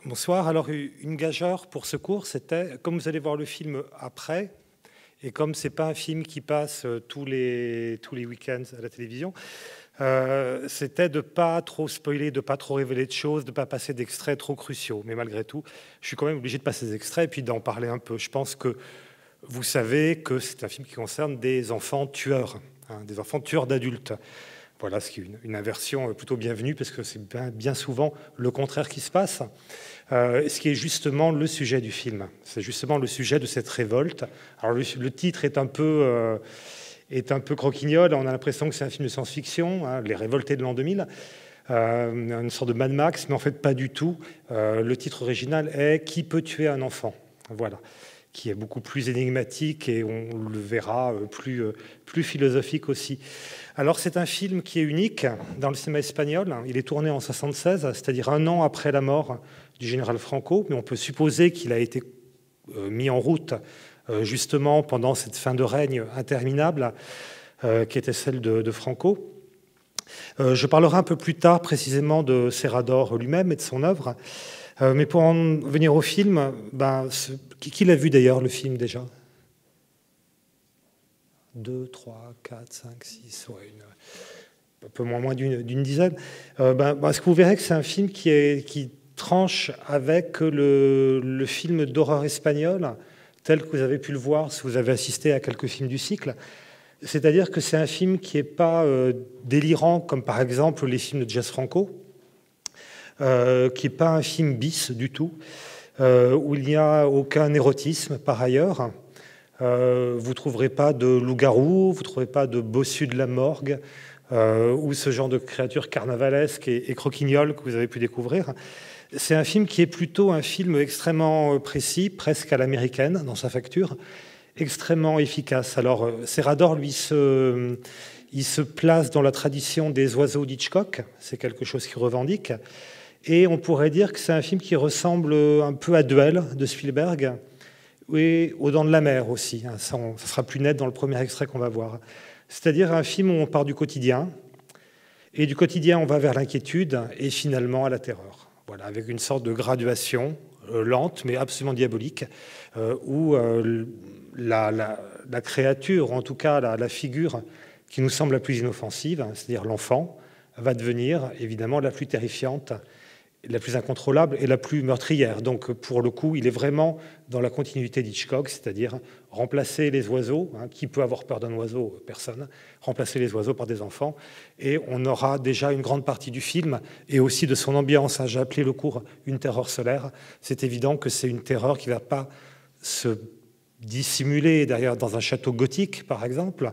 Bonsoir. Alors, une gageure pour ce cours, c'était, comme vous allez voir le film après, et comme ce n'est pas un film qui passe tous les week-ends à la télévision, c'était de ne pas trop spoiler, de ne pas trop révéler de choses, de ne pas passer d'extraits trop cruciaux. Mais malgré tout, je suis quand même obligé de passer des extraits et puis d'en parler un peu. Je pense que vous savez que c'est un film qui concerne des enfants tueurs, des enfants tueurs d'adultes. Voilà, ce qui est une inversion plutôt bienvenue, parce que c'est bien souvent le contraire qui se passe. Ce qui est justement le sujet du film. C'est justement le sujet de cette révolte. Alors le titre est un peu croquignol. On a l'impression que c'est un film de science-fiction, Les Révoltés de l'an 2000, une sorte de Mad Max, mais en fait pas du tout. Le titre original est « Qui peut tuer un enfant ?» Voilà, qui est beaucoup plus énigmatique et on le verra plus philosophique aussi. Alors c'est un film qui est unique dans le cinéma espagnol. Il est tourné en 1976, c'est-à-dire un an après la mort du général Franco, mais on peut supposer qu'il a été mis en route justement pendant cette fin de règne interminable qui était celle de Franco. Je parlerai un peu plus tard précisément de Serrador lui-même et de son œuvre. Mais pour en venir au film, qui l'a vu d'ailleurs le film déjà ? 2, 3, 4, 5, 6, un peu moins d'une dizaine. Parce que vous verrez que c'est un film qui tranche avec le film d'horreur espagnol, tel que vous avez pu le voir si vous avez assisté à quelques films du cycle. C'est-à-dire que c'est un film qui n'est pas délirant, comme par exemple les films de Jess Franco, qui n'est pas un film bis du tout, où il n'y a aucun érotisme par ailleurs. Vous ne trouverez pas de loup-garou, vous ne trouverez pas de bossu de la morgue, ou ce genre de créatures carnavalesques et croquignoles que vous avez pu découvrir. C'est un film qui est plutôt un film extrêmement précis, presque à l'américaine dans sa facture, extrêmement efficace. Alors Serrador, lui, il se place dans la tradition des oiseaux d'Hitchcock, c'est quelque chose qu'il revendique, et on pourrait dire que c'est un film qui ressemble un peu à Duel de Spielberg, et aux Dents de la Mer aussi. Ça sera plus net dans le premier extrait qu'on va voir. C'est-à-dire un film où on part du quotidien, et du quotidien on va vers l'inquiétude, et finalement à la terreur. Voilà, avec une sorte de graduation lente, mais absolument diabolique, où la créature, ou en tout cas la figure qui nous semble la plus inoffensive, c'est-à-dire l'enfant, va devenir évidemment la plus terrifiante, la plus incontrôlable et la plus meurtrière. Donc, pour le coup, il est vraiment dans la continuité d'Hitchcock, c'est-à-dire remplacer les oiseaux, qui peut avoir peur d'un oiseau? Personne. Remplacer les oiseaux par des enfants. Et on aura déjà une grande partie du film et aussi de son ambiance. J'ai appelé le cours une terreur solaire. C'est évident que c'est une terreur qui ne va pas se dissimuler derrière dans un château gothique, par exemple,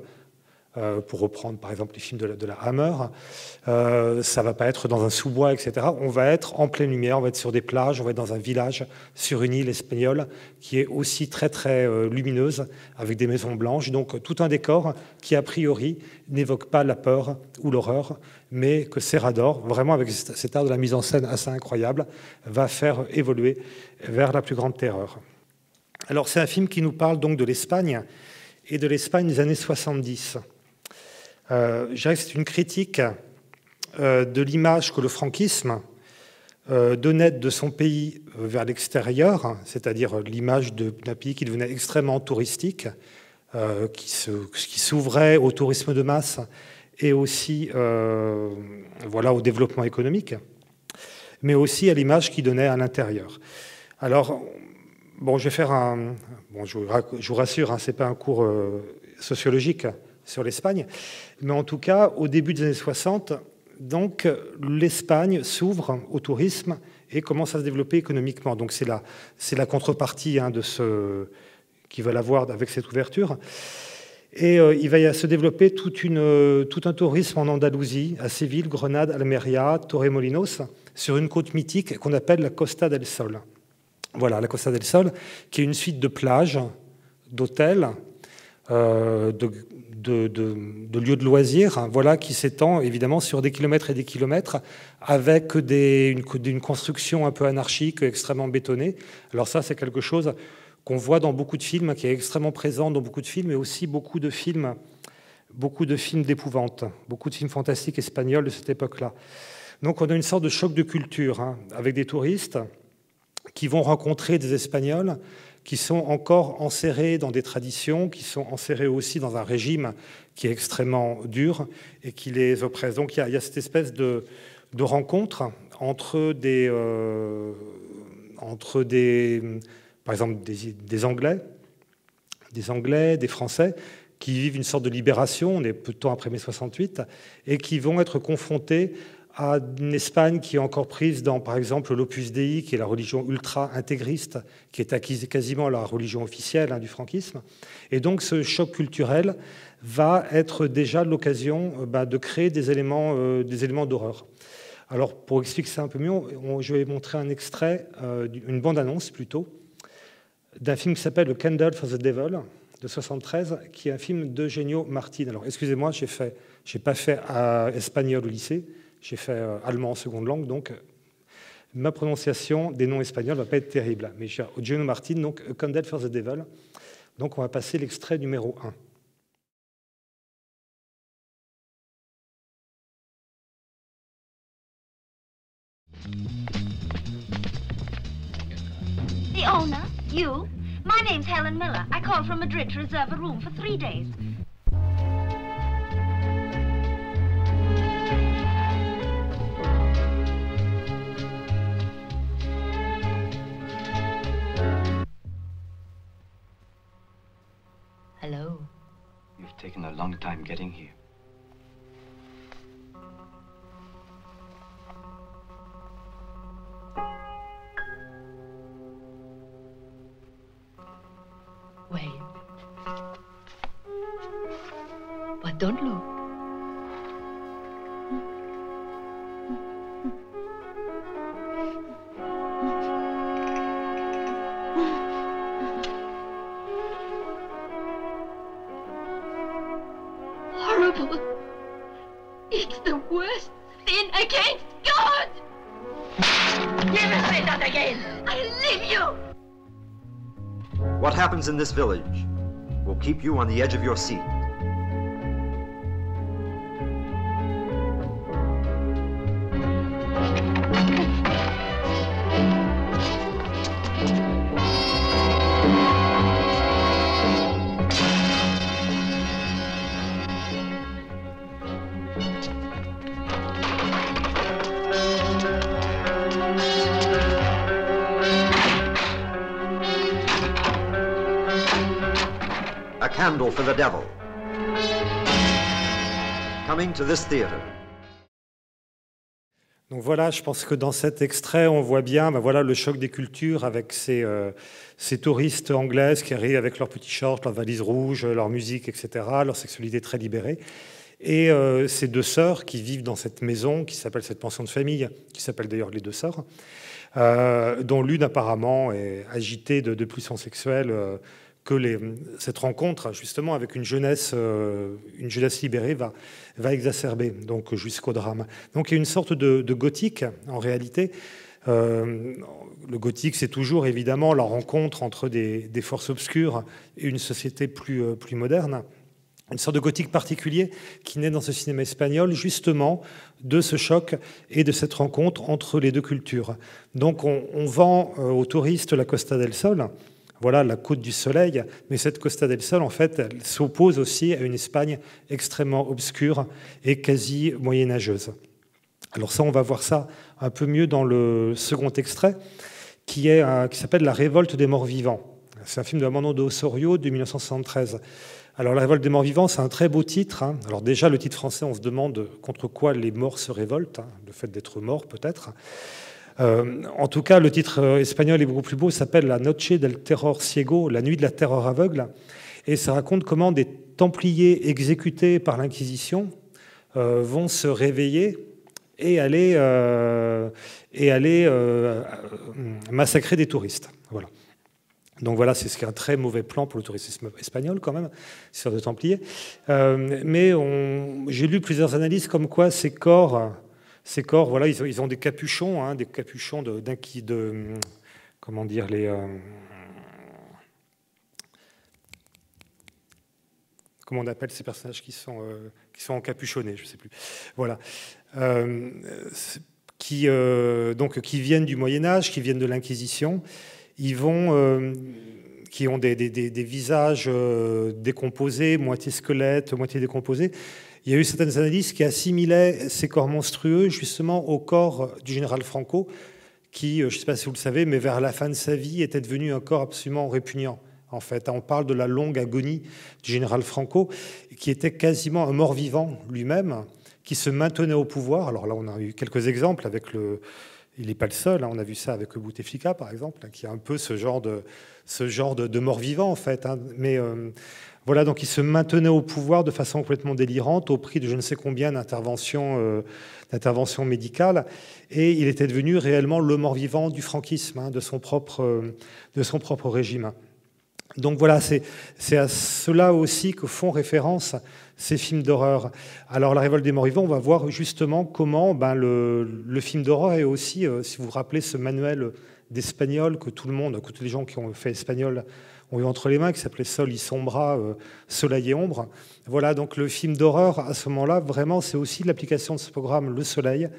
pour reprendre par exemple les films de la Hammer, ça ne va pas être dans un sous-bois, etc. On va être en pleine lumière, on va être sur des plages, on va être dans un village, sur une île espagnole qui est aussi très très lumineuse, avec des maisons blanches, donc tout un décor qui a priori n'évoque pas la peur ou l'horreur, mais que Serrador, vraiment avec cet art de la mise en scène assez incroyable, va faire évoluer vers la plus grande terreur. Alors c'est un film qui nous parle donc de l'Espagne, et de l'Espagne des années 70. Je dirais que c'est une critique de l'image que le franquisme donnait de son pays vers l'extérieur, c'est-à-dire l'image d'un pays qui devenait extrêmement touristique, qui s'ouvrait au tourisme de masse et aussi au développement économique, mais aussi à l'image qu'il donnait à l'intérieur. Alors, je vais faire je vous rassure, ce n'est pas un cours sociologique sur l'Espagne, mais en tout cas, au début des années 60, donc, l'Espagne s'ouvre au tourisme et commence à se développer économiquement. Donc c'est la contrepartie de ce qu'ils veulent avoir avec cette ouverture. Et il va y se développer tout un tourisme en Andalousie, à Séville, Grenade, Almeria, Torremolinos, sur une côte mythique qu'on appelle la Costa del Sol. Voilà, la Costa del Sol, qui est une suite de plages, d'hôtels, de lieux de loisirs, qui s'étend évidemment sur des kilomètres et des kilomètres, avec une construction un peu anarchique, extrêmement bétonnée. Alors ça, c'est quelque chose qu'on voit dans beaucoup de films, qui est extrêmement présent dans beaucoup de films, mais aussi beaucoup de films d'épouvante, beaucoup de films fantastiques espagnols de cette époque-là. Donc on a une sorte de choc de culture, avec des touristes qui vont rencontrer des Espagnols qui sont encore enserrés dans des traditions, qui sont enserrés aussi dans un régime qui est extrêmement dur et qui les oppresse. Donc il y a cette espèce de rencontre entre par exemple, des Anglais, des Français, qui vivent une sorte de libération, on est peu de temps après mai 68, et qui vont être confrontés à une Espagne qui est encore prise dans, par exemple, l'Opus Dei, qui est la religion ultra-intégriste, qui est acquise quasiment la religion officielle du franquisme. Et donc ce choc culturel va être déjà l'occasion de créer des éléments d'horreur. Alors, pour expliquer ça un peu mieux, je vais montrer un extrait, une bande-annonce plutôt, d'un film qui s'appelle The Candle for the Devil, de 1973, qui est un film d'Eugenio Martin. Alors, excusez-moi, j'ai pas fait espagnol au lycée, j'ai fait allemand en seconde langue, donc ma prononciation des noms espagnols ne va pas être terrible. Mais j'ai Eugenio Martin, donc A Candle for the Devil. Donc, on va passer l'extrait numéro 1. The owner? You? My name's Helen Miller. I called from Madrid to reserve a room for 3 days. Hello. You've taken a long time getting here. Wait. But don't look. Horrible. It's the worst sin against God. Never say that again! I leave you. What happens in this village will keep you on the edge of your seat. A Candle for the Devil. Coming to this theater. Donc voilà, je pense que dans cet extrait, on voit bien voilà, le choc des cultures avec ces touristes anglaises qui arrivent avec leurs petits shorts, leurs valises rouges, leur musique, etc., leur sexualité très libérée. Et ces deux sœurs qui vivent dans cette maison, qui s'appelle cette pension de famille, qui s'appelle d'ailleurs les deux sœurs, dont l'une apparemment est agitée de pulsions sexuelles, cette rencontre justement avec une jeunesse libérée va exacerber, donc jusqu'au drame. Donc il y a une sorte de gothique en réalité. Le gothique, c'est toujours évidemment la rencontre entre des forces obscures et une société plus moderne. Une sorte de gothique particulier qui naît dans ce cinéma espagnol, justement, de ce choc et de cette rencontre entre les deux cultures. Donc on vend aux touristes la Costa del Sol, voilà la côte du soleil, mais cette Costa del Sol, en fait, elle s'oppose aussi à une Espagne extrêmement obscure et quasi moyenâgeuse. Alors ça, on va voir ça un peu mieux dans le second extrait, qui s'appelle La Révolte des morts vivants. C'est un film de Armando de Osorio de 1973. Alors, La Révolte des morts vivants, c'est un très beau titre. Alors déjà, le titre français, on se demande contre quoi les morts se révoltent, le fait d'être mort peut-être. En tout cas, le titre espagnol est beaucoup plus beau, il s'appelle La Noche del Terror Ciego, la nuit de la terreur aveugle, et ça raconte comment des Templiers exécutés par l'Inquisition vont se réveiller et aller massacrer des touristes. Voilà. Donc voilà, c'est ce qui est un très mauvais plan pour le tourisme espagnol quand même, histoire de Templiers. Mais j'ai lu plusieurs analyses comme quoi ces corps, voilà, ils ont des capuchons, des capuchons comment dire, comment on appelle ces personnages qui sont encapuchonnés, je ne sais plus. Voilà. qui viennent du Moyen-Âge, qui viennent de l'Inquisition. Qui ont des visages décomposés, moitié squelettes, moitié décomposés. Il y a eu certaines analyses qui assimilaient ces corps monstrueux justement au corps du général Franco, qui, je ne sais pas si vous le savez, mais vers la fin de sa vie, était devenu un corps absolument répugnant. En fait, on parle de la longue agonie du général Franco, qui était quasiment un mort-vivant lui-même, qui se maintenait au pouvoir. Alors là, on a eu quelques exemples avec il n'est pas le seul, hein. On a vu ça avec Bouteflika, par exemple, hein, qui a un peu ce genre de mort-vivant, en fait. Hein. Mais voilà, donc il se maintenait au pouvoir de façon complètement délirante, au prix de je ne sais combien d'interventions médicales. Et il était devenu réellement le mort-vivant du franquisme, hein, de son propre régime. Donc voilà, c'est à cela aussi que font référence ces films d'horreur. Alors, La Révolte des morts-vivants, on va voir justement comment le film d'horreur est aussi, si vous vous rappelez ce manuel d'espagnol que tous les gens qui ont fait espagnol ont eu entre les mains, qui s'appelait Sol y sombra, Soleil et ombre. Voilà, donc le film d'horreur, à ce moment-là, vraiment, c'est aussi l'application de ce programme, Le Soleil.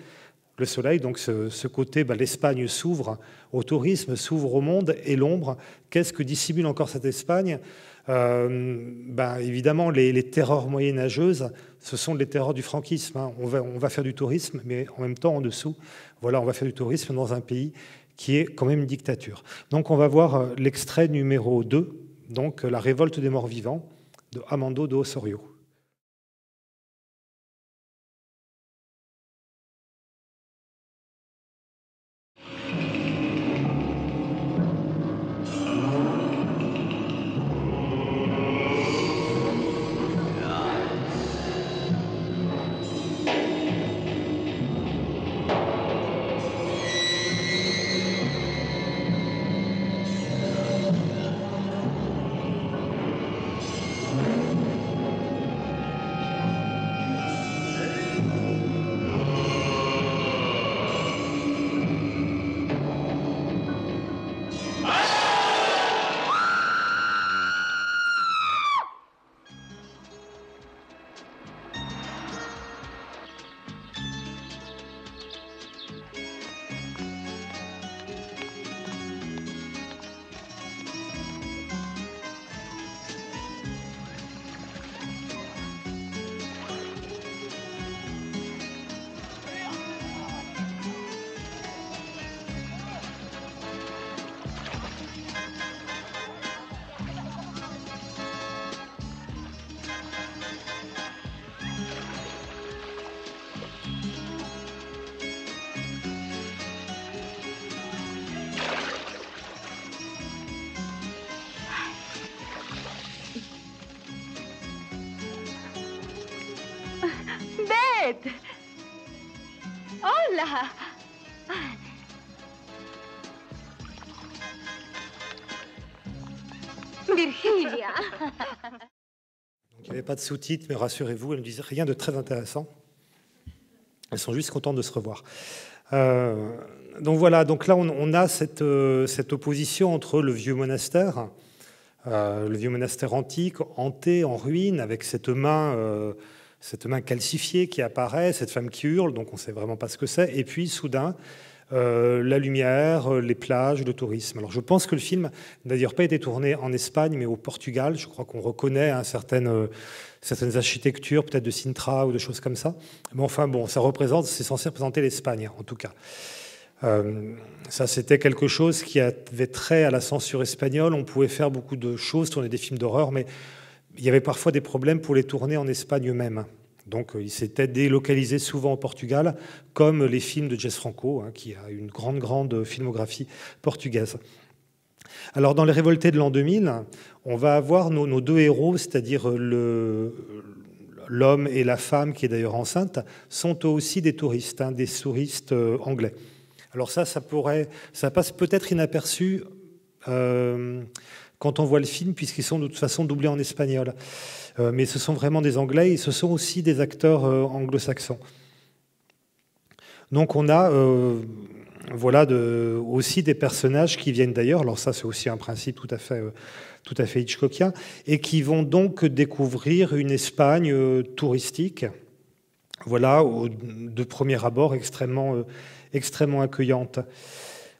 Le Soleil, donc ce côté, l'Espagne s'ouvre au tourisme, s'ouvre au monde, et l'ombre, qu'est-ce que dissimule encore cette Espagne ? Évidemment, les terreurs moyenâgeuses, ce sont les terreurs du franquisme. Hein. On va faire du tourisme, mais en même temps, en dessous, voilà, on va faire du tourisme dans un pays qui est quand même une dictature. Donc, on va voir l'extrait numéro 2, donc La Révolte des morts-vivants, de Armando de Osorio. Hola. Virginia. Il n'y avait pas de sous-titres, mais rassurez-vous, elles ne disaient rien de très intéressant. Elles sont juste contentes de se revoir. Donc voilà, donc là on a cette opposition entre le vieux monastère antique, hanté, en ruine, avec cette main calcifiée qui apparaît, cette femme qui hurle, donc on ne sait vraiment pas ce que c'est, et puis soudain, la lumière, les plages, le tourisme. Alors je pense que le film n'a d'ailleurs pas été tourné en Espagne, mais au Portugal. Je crois qu'on reconnaît certaines architectures, peut-être de Sintra ou de choses comme ça. Mais enfin bon, c'est censé représenter l'Espagne, en tout cas. Ça, c'était quelque chose qui avait trait à la censure espagnole. On pouvait faire beaucoup de choses, tourner des films d'horreur, mais il y avait parfois des problèmes pour les tourner en Espagne eux-mêmes. Donc, ils s'étaient délocalisés souvent au Portugal, comme les films de Jess Franco, hein, qui a une grande filmographie portugaise. Alors, dans Les Révoltés de l'an 2000, on va avoir nos deux héros, c'est-à-dire l'homme et la femme, qui est d'ailleurs enceinte, sont eux aussi des touristes, hein, des touristes anglais. Alors ça passe peut-être inaperçu quand on voit le film, puisqu'ils sont de toute façon doublés en espagnol. Mais ce sont vraiment des Anglais et ce sont aussi des acteurs anglo-saxons. Donc on a aussi des personnages qui viennent d'ailleurs, alors ça c'est aussi un principe tout à fait Hitchcockien, et qui vont donc découvrir une Espagne touristique, voilà, de premier abord extrêmement extrêmement accueillante.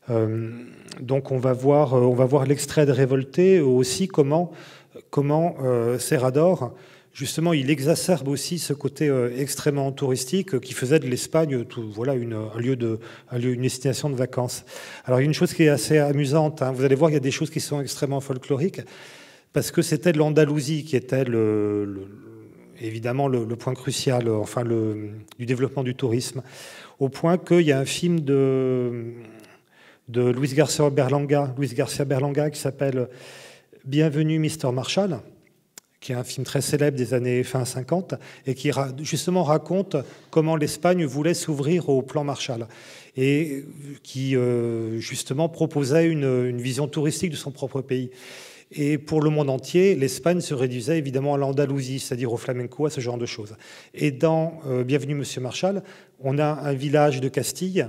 Donc on va voir l'extrait de Révolté, aussi comment Serrador, justement, il exacerbe aussi ce côté extrêmement touristique qui faisait de l'Espagne une destination de vacances. Alors il y a une chose qui est assez amusante, hein. Vous allez voir, il y a des choses qui sont extrêmement folkloriques, parce que c'était l'Andalousie qui était évidemment le point crucial, du développement du tourisme, au point qu'il y a un film de Luis García Berlanga qui s'appelle Bienvenue Mr. Marshall, qui est un film très célèbre des années fin 50 et qui justement raconte comment l'Espagne voulait s'ouvrir au plan Marshall et qui justement proposait une vision touristique de son propre pays. Et pour le monde entier, l'Espagne se réduisait évidemment à l'Andalousie, c'est-à-dire au flamenco, à ce genre de choses. Et dans Bienvenue Monsieur Marshall, on a un village de Castille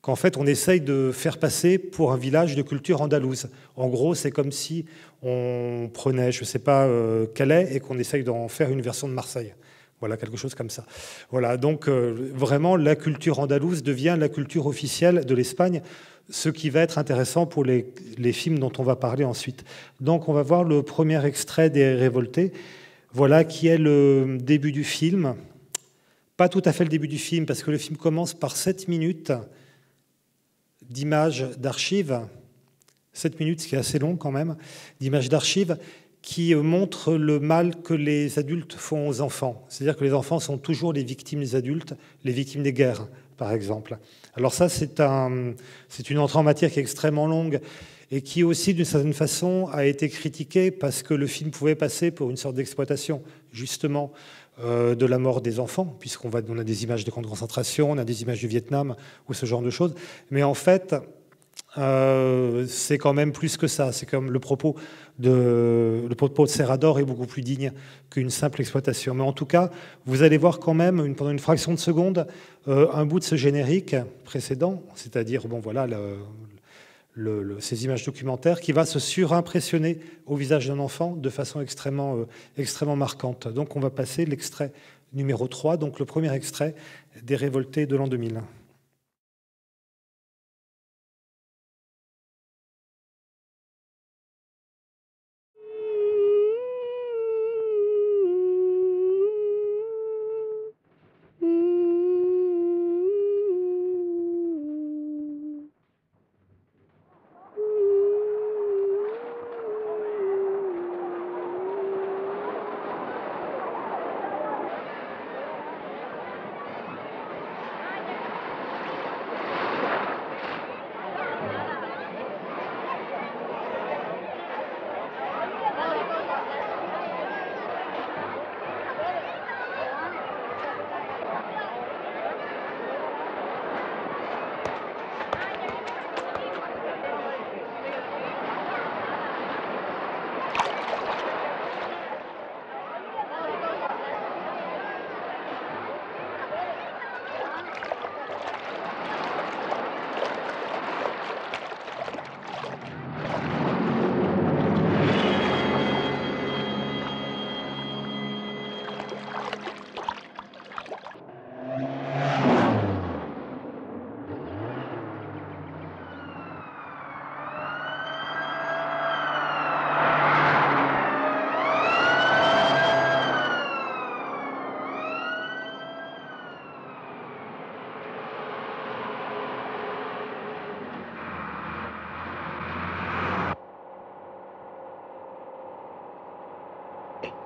qu'en fait on essaye de faire passer pour un village de culture andalouse. En gros, c'est comme si on prenait, je ne sais pas, Calais et qu'on essaye d'en faire une version de Marseille. Voilà, quelque chose comme ça. Voilà, donc vraiment, la culture andalouse devient la culture officielle de l'Espagne, ce qui va être intéressant pour les films dont on va parler ensuite. Donc on va voir le premier extrait des Révoltés, voilà, qui est le début du film. Pas tout à fait le début du film, parce que le film commence par 7 minutes d'images d'archives, 7 minutes, ce qui est assez long quand même, d'images d'archives qui montrent le mal que les adultes font aux enfants. C'est-à-dire que les enfants sont toujours les victimes des adultes, les victimes des guerres, par exemple. Alors ça, c'est une entrée en matière qui est extrêmement longue et qui aussi, d'une certaine façon, a été critiquée parce que le film pouvait passer pour une sorte d'exploitation, justement, de la mort des enfants, puisqu'on a des images de camps de concentration, on a des images du Vietnam ou ce genre de choses. Mais en fait, c'est quand même plus que ça. C'est comme le propos de Serrador est beaucoup plus digne qu'une simple exploitation. Mais en tout cas, vous allez voir quand même, pendant une fraction de seconde, un bout de ce générique précédent, c'est-à-dire, bon voilà, ces images documentaires, qui va se surimpressionner au visage d'un enfant de façon extrêmement marquante. Donc on va passer l'extrait numéro 3, donc le premier extrait des Révoltés de l'an 2000.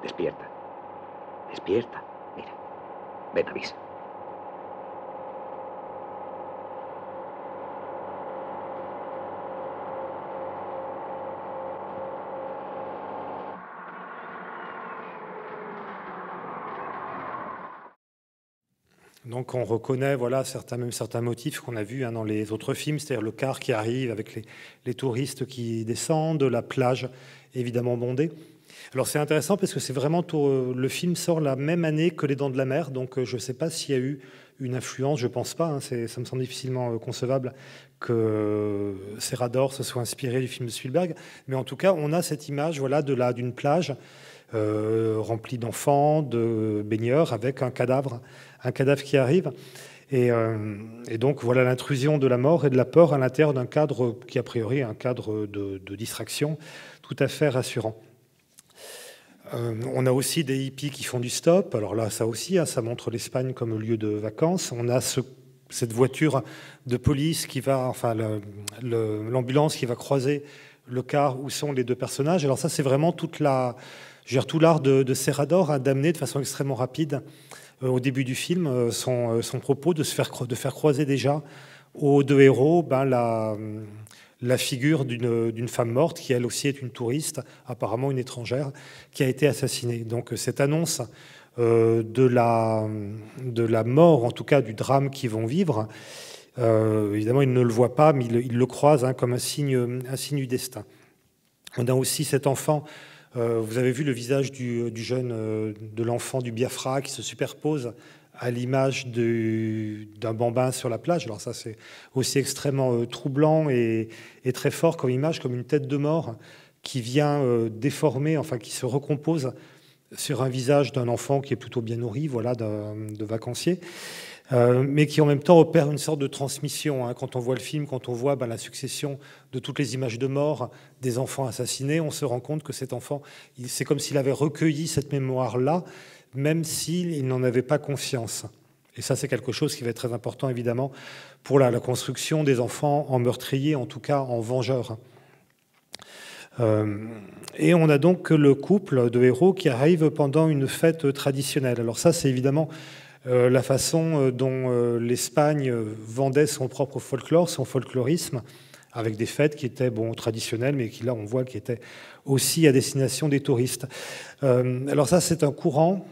Despierta. Despierta. Mira. Ven, avisa. Donc on reconnaît voilà, certains motifs qu'on a vus dans les autres films, c'est-à-dire le car qui arrive avec les touristes qui descendent, la plage évidemment bondée. Alors c'est intéressant parce que c'est vraiment le film sort la même année que Les Dents de la Mer, donc je ne sais pas s'il y a eu une influence, je ne pense pas, ça me semble difficilement concevable que Serrador se soit inspiré du film de Spielberg, mais en tout cas on a cette image voilà, d'une plage remplie d'enfants, de baigneurs, avec un cadavre qui arrive. Et donc voilà l'intrusion de la mort et de la peur à l'intérieur d'un cadre qui a priori est un cadre de distraction tout à fait rassurant. On a aussi des hippies qui font du stop. Alors là, ça aussi, ça montre l'Espagne comme lieu de vacances. On a cette voiture de police qui va, enfin l'ambulance qui va croiser le car où sont les deux personnages. Alors ça, c'est vraiment tout l'art de Serrador d'amener de façon extrêmement rapide au début du film son propos de faire croiser déjà aux deux héros la figure d'une femme morte qui elle aussi est une touriste, apparemment une étrangère, qui a été assassinée. Donc cette annonce de la mort, en tout cas du drame qu'ils vont vivre, évidemment ils ne le voient pas, mais ils le croisent comme un signe du destin. On a aussi cet enfant, vous avez vu le visage du jeune, de l'enfant du Biafra qui se superpose à l'image d'un bambin sur la plage. Alors ça, c'est aussi extrêmement troublant et très fort comme image, comme une tête de mort qui vient déformer, enfin qui se recompose sur un visage d'un enfant qui est plutôt bien nourri, voilà, de vacancier, mais qui en même temps opère une sorte de transmission. Quand on voit le film, quand on voit la succession de toutes les images de mort des enfants assassinés, on se rend compte que cet enfant, c'est comme s'il avait recueilli cette mémoire-là, même s'il n'en avait pas conscience. Et ça, c'est quelque chose qui va être très important, évidemment, pour la construction des enfants en meurtriers, en tout cas en vengeurs. Et on a donc le couple de héros qui arrive pendant une fête traditionnelle. Alors ça, c'est évidemment la façon dont l'Espagne vendait son propre folklore, son folklorisme, avec des fêtes qui étaient traditionnelles, mais qui, là, on voit, qui étaient aussi à destination des touristes. Alors ça, c'est un courant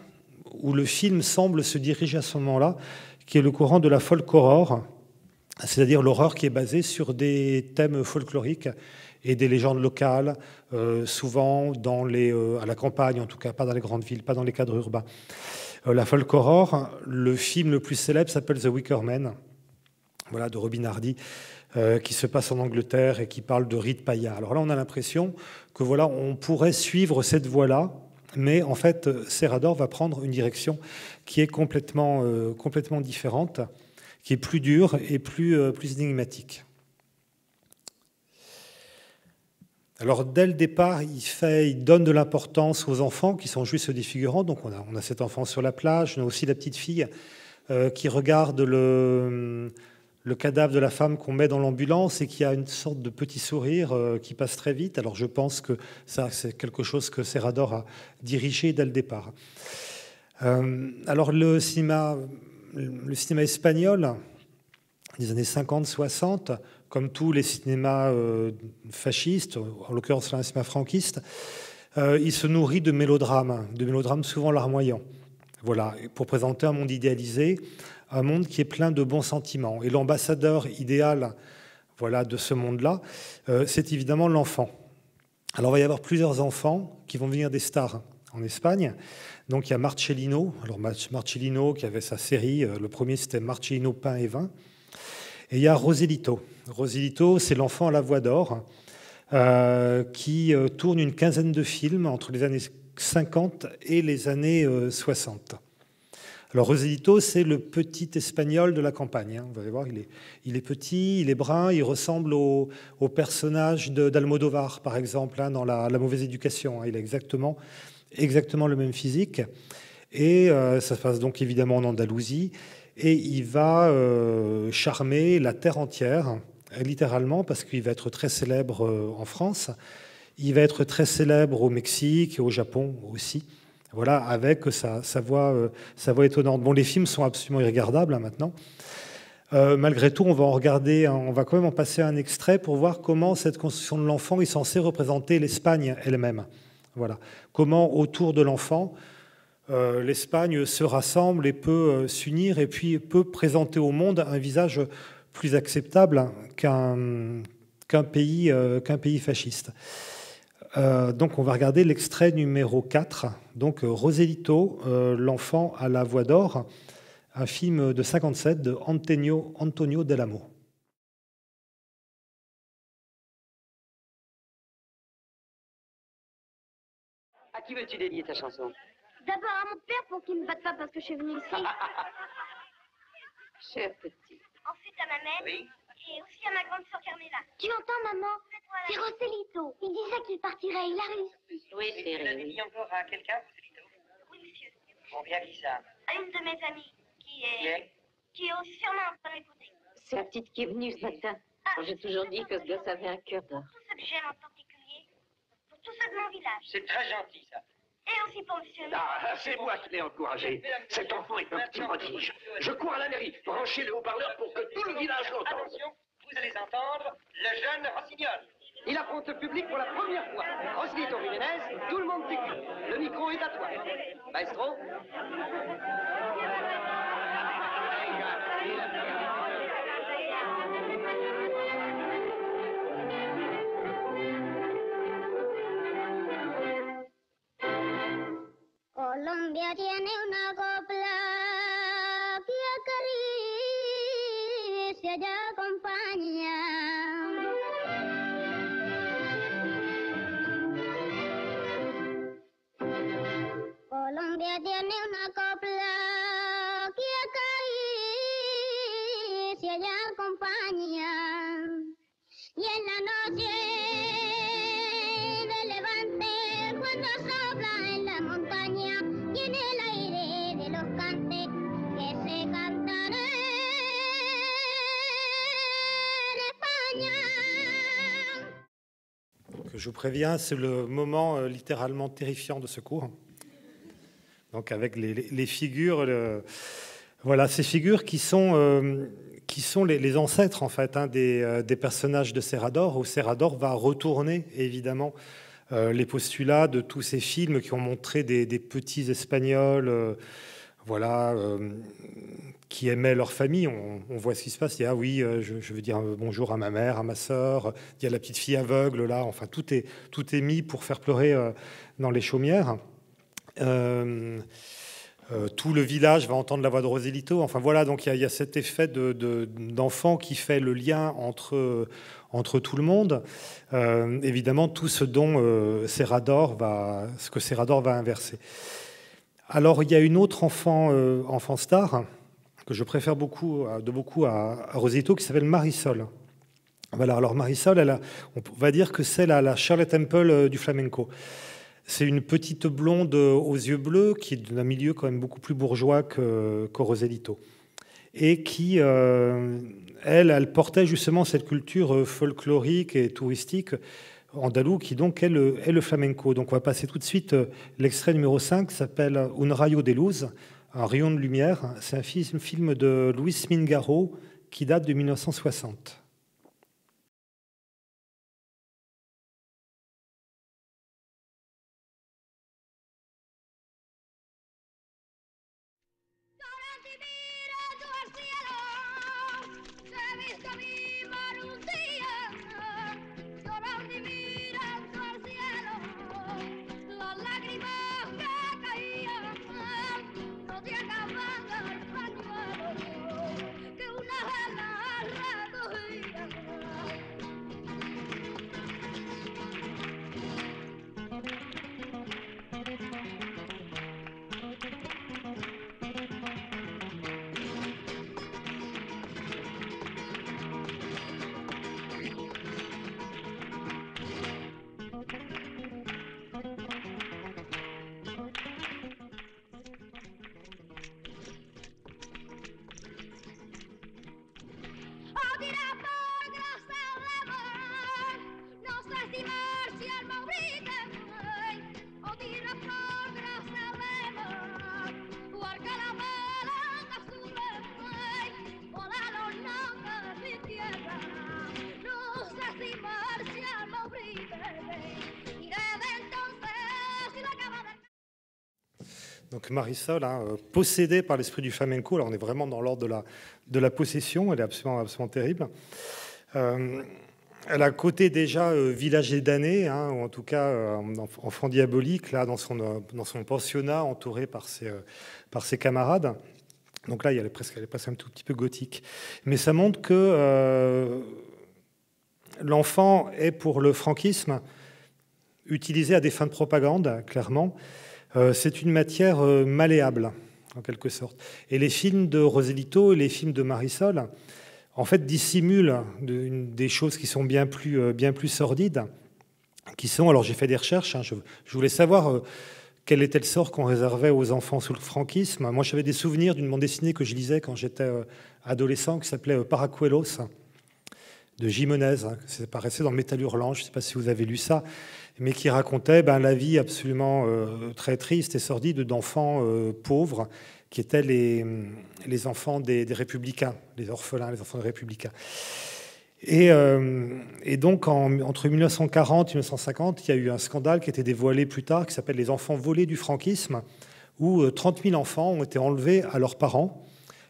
où le film semble se diriger à ce moment-là, qui est le courant de la folk horror, c'est-à-dire l'horreur qui est basée sur des thèmes folkloriques et des légendes locales, souvent à la campagne, en tout cas pas dans les grandes villes, pas dans les cadres urbains. La folk horror, le film le plus célèbre s'appelle The Wicker Man, voilà, de Robin Hardy, qui se passe en Angleterre et qui parle de rites païens. Alors là, on a l'impression que voilà, on pourrait suivre cette voie-là, mais en fait, Serrador va prendre une direction qui est complètement différente, qui est plus dure et plus énigmatique. Alors, dès le départ, il donne de l'importance aux enfants qui sont juste des figurants. Donc, on a cet enfant sur la plage, on a aussi la petite fille qui regarde le cadavre de la femme qu'on met dans l'ambulance et qui a une sorte de petit sourire qui passe très vite. Alors je pense que ça, c'est quelque chose que Serrador a dirigé dès le départ. Alors le cinéma espagnol des années 50-60, comme tous les cinémas fascistes, en l'occurrence le cinéma franquiste, il se nourrit de mélodrames souvent larmoyants. Voilà, pour présenter un monde idéalisé, un monde qui est plein de bons sentiments. Et l'ambassadeur idéal, voilà, de ce monde-là, c'est évidemment l'enfant. Alors, il va y avoir plusieurs enfants qui vont devenir des stars en Espagne. Donc, il y a Marcellino. Alors, Marcellino qui avait sa série. Le premier, c'était Marcellino Pain et Vin. Et il y a Roselito. Roselito, c'est l'enfant à la voix d'or qui tourne une quinzaine de films entre les années 50 et les années 60. Alors Roselito, c'est le petit espagnol de la campagne. Vous allez voir, il est petit, il est brun, il ressemble au personnage d'Almodovar, par exemple, dans la mauvaise éducation. Il a exactement le même physique. Et ça se passe donc évidemment en Andalousie. Et il va charmer la terre entière, littéralement, parce qu'il va être très célèbre en France. Il va être très célèbre au Mexique et au Japon aussi. Voilà, avec sa voix étonnante. Bon, les films sont absolument irregardables maintenant. Malgré tout, on va quand même en passer un extrait pour voir comment cette construction de l'enfant est censée représenter l'Espagne elle-même. Voilà, comment autour de l'enfant, l'Espagne se rassemble et peut s'unir et puis peut présenter au monde un visage plus acceptable qu'un pays fasciste. Donc on va regarder l'extrait numéro 4, donc Roselito, l'enfant à la voix d'or, un film de 57 de Antonio Del Amo. À qui veux-tu dédier ta chanson? D'abord à mon père pour qu'il ne me batte pas parce que je suis venue ici. Cher petit. Ensuite à ma mère. Oui. Et aussi à ma grande sœur Carmela. Tu entends, maman? C'est Roselito. Il disait qu'il partirait, il a réussi. Oui, Vous chérie. l'avez dit encore à quelqu'un, Roselito? Oui, monsieur. Bon, bien qui ça? À une de mes amies Qui est? qui est aussi sûrement en train d'écouter. C'est la petite qui est venue ce matin. J'ai toujours dit que ce gosse avait un cœur d'or. Tout ce que j'aime en particulier. Pour tout ceux de mon village. C'est très gentil, ça. Et aussi pour monsieur. Ah, c'est moi qui l'ai encouragé. Cet enfant est un petit prodige. Je cours à la mairie, branchez le haut-parleur pour que tout le village l'entende. Attention, vous allez entendre le jeune Rossignol. Il affronte le public pour la première fois. Roselito Jiménez, tout le monde t'écoute. Le micro est à toi. Maestro. Colombia tiene una copla que acaricia y acompaña. Colombia tiene una copla que acaricia y acompaña. Y en la noche de levante, cuando sopla en la montaña, y en el aire de los cantes que se cantan en España. Que je vous préviens, c'est le moment littéralement terrifiant de ce cours. Donc avec les figures, voilà, ces figures qui sont les ancêtres en fait des personnages de Serrador, où Serrador va retourner évidemment les postulats de tous ces films qui ont montré des petits Espagnols, voilà, qui aimaient leur famille. On voit ce qui se passe. Il y a, oui, je veux dire bonjour à ma mère, à ma sœur. Il y a la petite fille aveugle là. Enfin, tout est mis pour faire pleurer dans les chaumières. Tout le village va entendre la voix de Roselito. Enfin voilà, donc il y a cet effet d'enfant qui fait le lien entre tout le monde. Évidemment, tout ce dont Serrador va inverser. Alors il y a une autre enfant star que je préfère beaucoup à Roselito, qui s'appelle Marisol. Voilà, alors Marisol, on va dire que c'est la Shirley Temple du flamenco. C'est une petite blonde aux yeux bleus qui est d'un milieu quand même beaucoup plus bourgeois que Roselito. Et qui, elle portait justement cette culture folklorique et touristique andalouse qui donc est le flamenco. Donc on va passer tout de suite l'extrait numéro 5 qui s'appelle Un rayo de luz, un rayon de lumière. C'est un film de Luis Mingaro qui date de 1960. Donc Marisol, possédée par l'esprit du flamenco, alors on est vraiment dans l'ordre de la possession, elle est absolument terrible. Elle a côté déjà village et damné, ou en tout cas enfant diabolique, là dans son pensionnat, entouré par ses camarades. Donc là, elle est presque un tout petit peu gothique. Mais ça montre que l'enfant est pour le franquisme utilisé à des fins de propagande, clairement. C'est une matière malléable. en quelque sorte. Et les films de Roselito et les films de Marisol, en fait, dissimulent des choses qui sont bien plus sordides, qui sont, alors j'ai fait des recherches, je voulais savoir quel était le sort qu'on réservait aux enfants sous le franquisme. Moi, j'avais des souvenirs d'une bande dessinée que je lisais quand j'étais adolescent, qui s'appelait Paracuelos, de Jimenez, ça paraissait dans Métal Hurlant, je ne sais pas si vous avez lu ça, mais qui racontait la vie absolument très triste et sordide d'enfants pauvres, qui étaient les enfants des républicains, les orphelins, les enfants des républicains. Et donc, entre 1940 et 1950, il y a eu un scandale qui a été dévoilé plus tard, qui s'appelle les enfants volés du franquisme, où 30 000 enfants ont été enlevés à leurs parents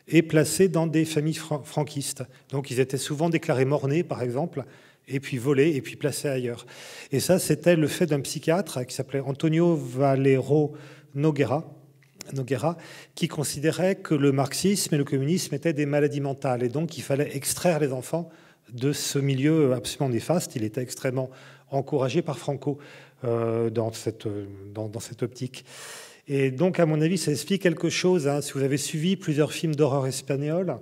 et placés dans des familles franquistes. Donc, ils étaient souvent déclarés morts-nés, par exemple, et puis volés, et puis placés ailleurs. Et ça, c'était le fait d'un psychiatre qui s'appelait Antonio Valero Noguera, qui considérait que le marxisme et le communisme étaient des maladies mentales, et donc il fallait extraire les enfants de ce milieu absolument néfaste. Il était extrêmement encouragé par Franco dans cette optique. Et donc, à mon avis, ça explique quelque chose. Si vous avez suivi plusieurs films d'horreur espagnols,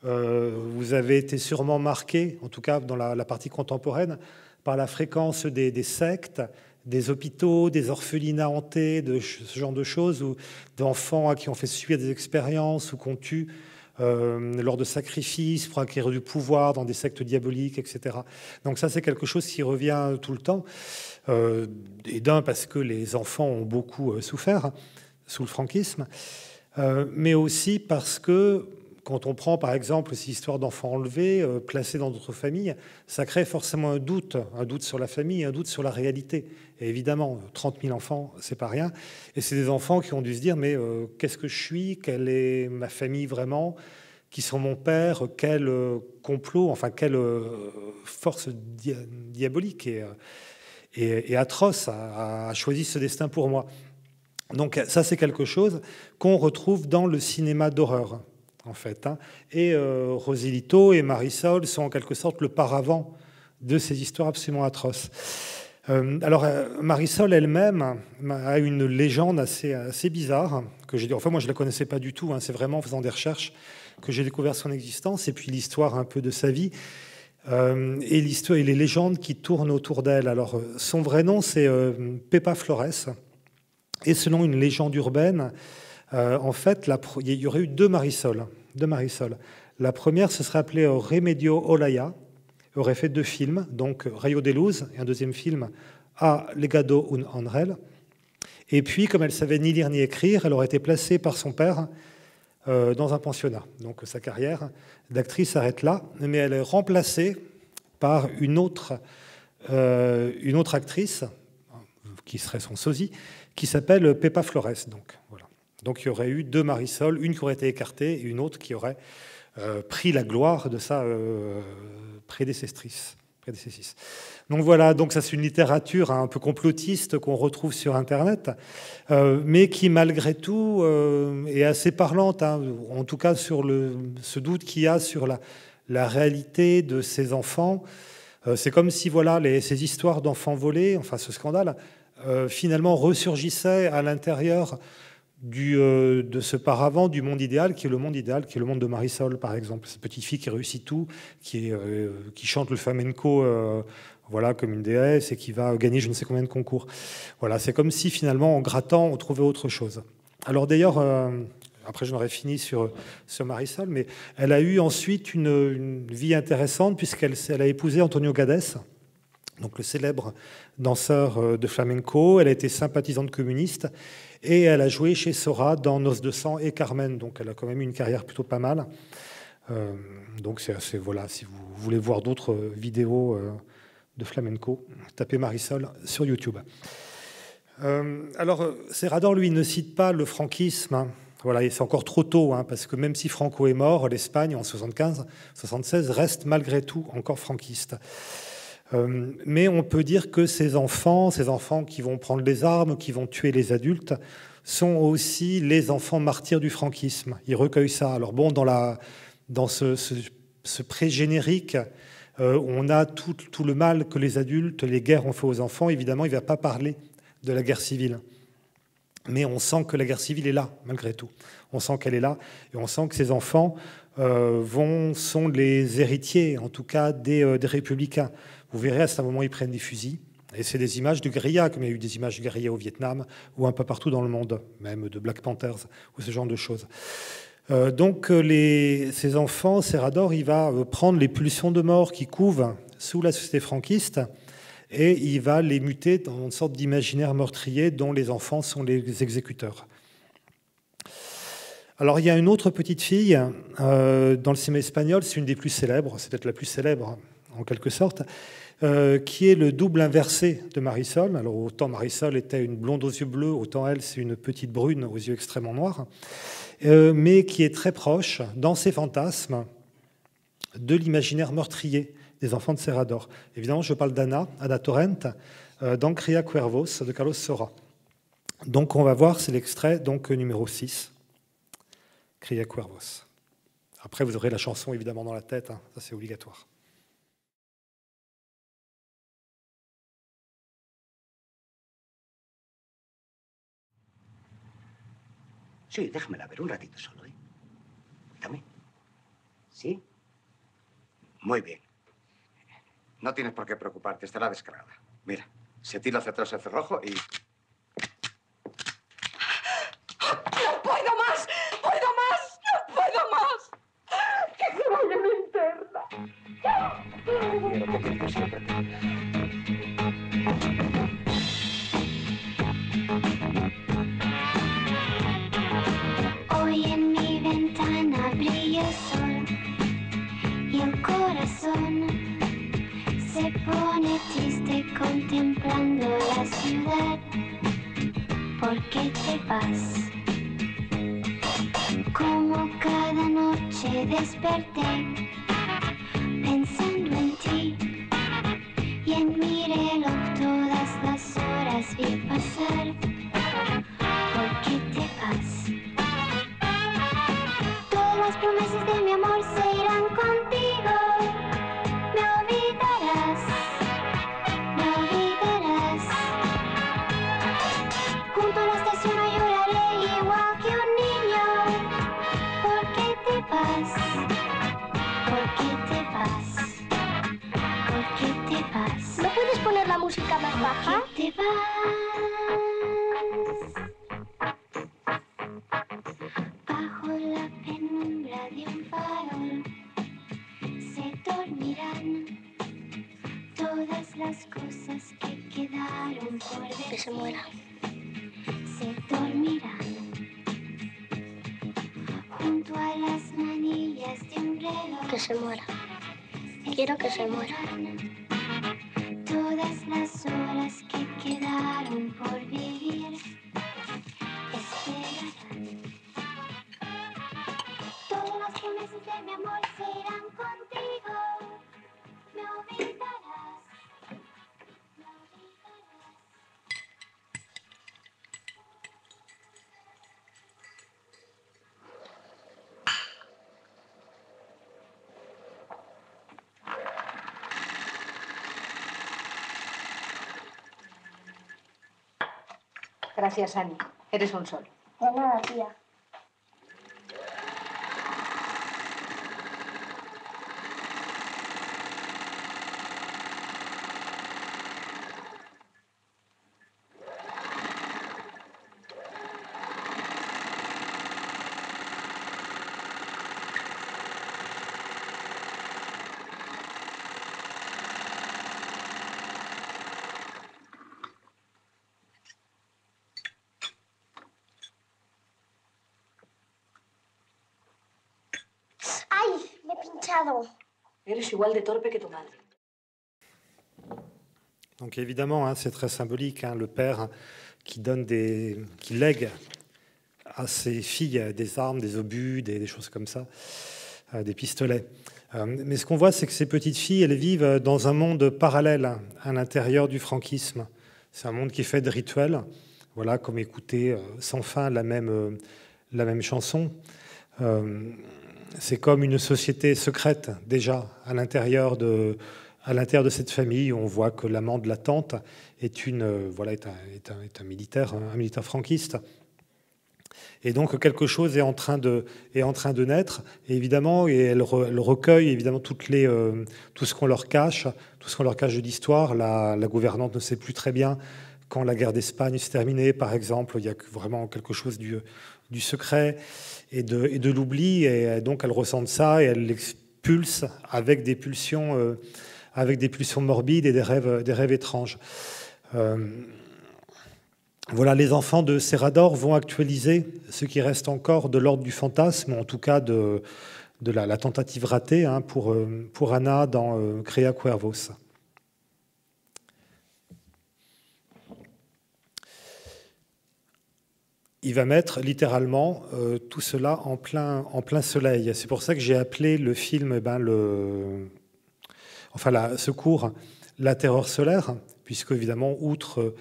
vous avez été sûrement marqué, en tout cas dans la partie contemporaine, par la fréquence des sectes, des hôpitaux, des orphelinats hantés, de ce genre de choses, ou d'enfants à qui on fait subir des expériences ou qu'on tue lors de sacrifices pour acquérir du pouvoir dans des sectes diaboliques, etc. Donc ça, c'est quelque chose qui revient tout le temps. Et d'un, parce que les enfants ont beaucoup souffert sous le franquisme, mais aussi parce que quand on prend, par exemple, ces histoires d'enfants enlevés, placés dans d'autres familles, ça crée forcément un doute sur la famille, un doute sur la réalité. Et évidemment, 30 000 enfants, c'est pas rien. Et c'est des enfants qui ont dû se dire, mais qu'est-ce que je suis? Quelle est ma famille vraiment? Qui sont mon père? Quel complot? Enfin, quelle force diabolique et atroce a choisi ce destin pour moi? Donc ça, c'est quelque chose qu'on retrouve dans le cinéma d'horreur, en fait. Et Roselito et Marisol sont en quelque sorte le paravent de ces histoires absolument atroces. Alors, Marisol elle-même a une légende assez bizarre, que j'ai, enfin moi je ne la connaissais pas du tout, c'est vraiment en faisant des recherches que j'ai découvert son existence, et puis l'histoire un peu de sa vie, et l'histoire et les légendes qui tournent autour d'elle. Alors, son vrai nom, c'est Pepa Flores, et selon une légende urbaine, en fait, il y aurait eu deux Marisol. La première se serait appelée Remedio Olaya, aurait fait 2 films, donc Rayo de Luz et un deuxième film, A Legado un Ángel. Et puis, comme elle savait ni lire ni écrire, elle aurait été placée par son père dans un pensionnat. Donc sa carrière d'actrice s'arrête là, mais elle est remplacée par une autre actrice, qui serait son sosie, qui s'appelle Pepa Flores. Donc, voilà. Donc il y aurait eu 2 Marisol, une qui aurait été écartée et une autre qui aurait pris la gloire de sa prédécessrice. Donc voilà, donc ça c'est une littérature un peu complotiste qu'on retrouve sur Internet, mais qui malgré tout est assez parlante, en tout cas sur ce doute qu'il y a sur la réalité de ces enfants. C'est comme si voilà, ces histoires d'enfants volés, enfin ce scandale, finalement ressurgissaient à l'intérieur de ce paravent du monde idéal, qui est le monde idéal, qui est le monde de Marisol, par exemple. Cette petite fille qui réussit tout, qui chante le flamenco voilà, comme une déesse et qui va gagner je ne sais combien de concours. Voilà, c'est comme si finalement, en grattant, on trouvait autre chose. Alors d'ailleurs, après j'en aurais fini sur Marisol, mais elle a eu ensuite une vie intéressante puisqu'elle a épousé Antonio Gades, donc le célèbre danseur de flamenco. Elle a été sympathisante communiste et elle a joué chez Sora dans Noces de sang et Carmen. Donc elle a quand même eu une carrière plutôt pas mal. Donc voilà, si vous voulez voir d'autres vidéos de flamenco, tapez Marisol sur YouTube. Alors Serrador, lui, ne cite pas le franquisme. Voilà, et c'est encore trop tôt, parce que même si Franco est mort, l'Espagne en 75-76 reste malgré tout encore franquiste. Mais on peut dire que ces enfants qui vont prendre les armes, qui vont tuer les adultes, sont aussi les enfants martyrs du franquisme. Ils recueillent ça. Alors bon, dans ce pré-générique, on a tout le mal que les adultes, les guerres ont fait aux enfants. Évidemment, il ne va pas parler de la guerre civile. Mais on sent que la guerre civile est là, malgré tout. On sent qu'elle est là, et on sent que ces enfants sont les héritiers, en tout cas, des républicains. Vous verrez, à ce moment, ils prennent des fusils. Et c'est des images de guérilla, comme il y a eu des images de guérilla au Vietnam, ou un peu partout dans le monde, même de Black Panthers, ou ce genre de choses. Donc, ces enfants, Serrador, il va prendre les pulsions de mort qui couvent sous la société franquiste, et il va les muter dans une sorte d'imaginaire meurtrier dont les enfants sont les exécuteurs. Alors, il y a une autre petite fille dans le cinéma espagnol, c'est une des plus célèbres, c'est peut-être la plus célèbre en quelque sorte, qui est le double inversé de Marisol. Alors, autant Marisol était une blonde aux yeux bleus, autant elle, c'est une petite brune aux yeux extrêmement noirs, mais qui est très proche, dans ses fantasmes, de l'imaginaire meurtrier des enfants de Serrador. Évidemment, je parle d'Anna Torrent, dans Cria Cuervos de Carlos Saura. Donc, on va voir, c'est l'extrait donc numéro 6, Cria Cuervos. Après, vous aurez la chanson évidemment dans la tête, hein, ça c'est obligatoire. Sí, déjamela ver un ratito solo, ¿eh? Dame. ¿Sí? Muy bien. No tienes por qué preocuparte, estará descargada. Mira, se tira hacia atrás el cerrojo y... ¡No puedo más! ¡Puedo más! ¡No puedo más! ¡Que se vaya mi interna! Quiero que tú siempre te... Hoy en mi ventana brilla el sol y el corazón se pone triste contemplando la ciudad. ¿Por qué te vas? Como cada noche desperté pensando en ti y en mi reloj todas las horas vi pasar. ¿Por qué te vas? Todas las promesas de mi amor se irán contigo. Me olvidarás, me olvidarás. Junto a la estación no lloraré igual que un niño. ¿Por qué te vas? ¿Por qué te vas? ¿Por qué te vas? ¿No puedes poner la música más baja? ¿Por qué te vas? Bajo la penumbra de un farol se dormirán todas las cosas que quedaron por decir. Que se muera. Se dormirán junto a las manillas de un reloj. Que se muera. Quiero que se muera. Todas las horas que quedaron por vivir esperarán. Todas las promesas de mi amor se irán contigo. Me olvidarás. Me olvidarás. Gracias, Annie. Eres un sol. De nada, tía. Eres igual de torpe que tu madre. Donc évidemment, hein, c'est très symbolique, hein, le père qui lègue à ses filles des armes, des obus, des choses comme ça, des pistolets. Mais ce qu'on voit, c'est que ces petites filles, elles vivent dans un monde parallèle à l'intérieur du franquisme. C'est un monde qui est fait de rituels, voilà, comme écouter sans fin la même chanson. C'est comme une société secrète déjà à l'intérieur à l'intérieur de cette famille, on voit que l'amant de la tante est un militaire franquiste. Et donc quelque chose est en train de naître, et évidemment, et elle recueille évidemment tout ce qu'on leur cache, de l'histoire. La gouvernante ne sait plus très bien quand la guerre d'Espagne s'est terminée, par exemple. Il y a vraiment quelque chose du secret et de l'oubli, et donc elle ressent ça et elle l'expulse avec des pulsions morbides et des rêves étranges. Voilà, les enfants de Serrador vont actualiser ce qui reste encore de l'ordre du fantasme, en tout cas de la tentative ratée pour Anna dans Crea Cuervos. Il va mettre littéralement tout cela en plein soleil. C'est pour ça que j'ai appelé le film, ce cours, La terreur solaire, puisque évidemment, outre...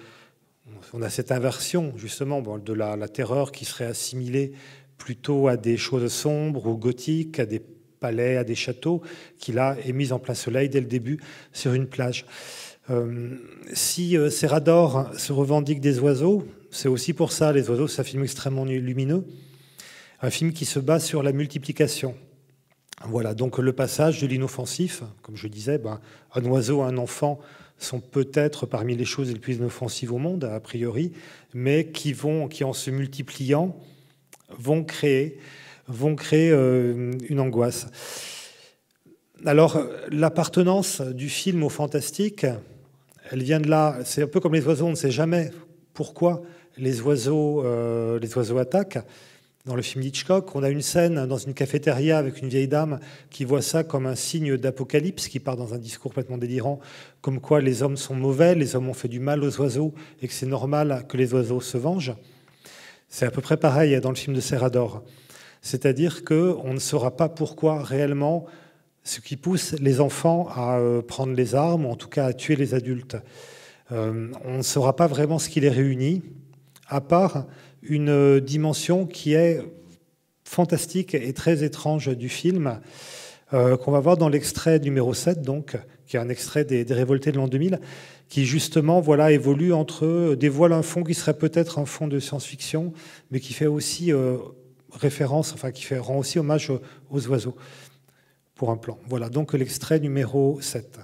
on a cette inversion, justement, de la terreur qui serait assimilée plutôt à des choses sombres ou gothiques, à des palais, à des châteaux, qui là est mise en plein soleil dès le début sur une plage. Si Serrador se revendique des oiseaux, c'est aussi pour ça, les oiseaux, c'est un film extrêmement lumineux, un film qui se base sur la multiplication. Voilà, donc le passage de l'inoffensif, comme je disais, un oiseau, un enfant, sont peut-être parmi les choses les plus inoffensives au monde, a priori, mais qui en se multipliant, vont créer une angoisse. Alors, l'appartenance du film au fantastique, elle vient de là. C'est un peu comme les oiseaux, on ne sait jamais pourquoi les oiseaux attaquent. Dans le film d'Hitchcock, on a une scène dans une cafétéria avec une vieille dame qui voit ça comme un signe d'apocalypse, qui part dans un discours complètement délirant, comme quoi les hommes sont mauvais, les hommes ont fait du mal aux oiseaux et que c'est normal que les oiseaux se vengent. C'est à peu près pareil dans le film de Serrador. C'est-à-dire qu'on ne saura pas pourquoi réellement ce qui pousse les enfants à prendre les armes, ou en tout cas à tuer les adultes. On ne saura pas vraiment ce qui les réunit, à part une dimension qui est fantastique et très étrange du film, qu'on va voir dans l'extrait numéro 7, donc, qui est un extrait des Révoltés de l'an 2000, qui justement évolue dévoile un fond qui serait peut-être un fond de science-fiction, mais qui fait aussi rend aussi hommage aux oiseaux, pour un plan. Voilà, donc l'extrait numéro 7.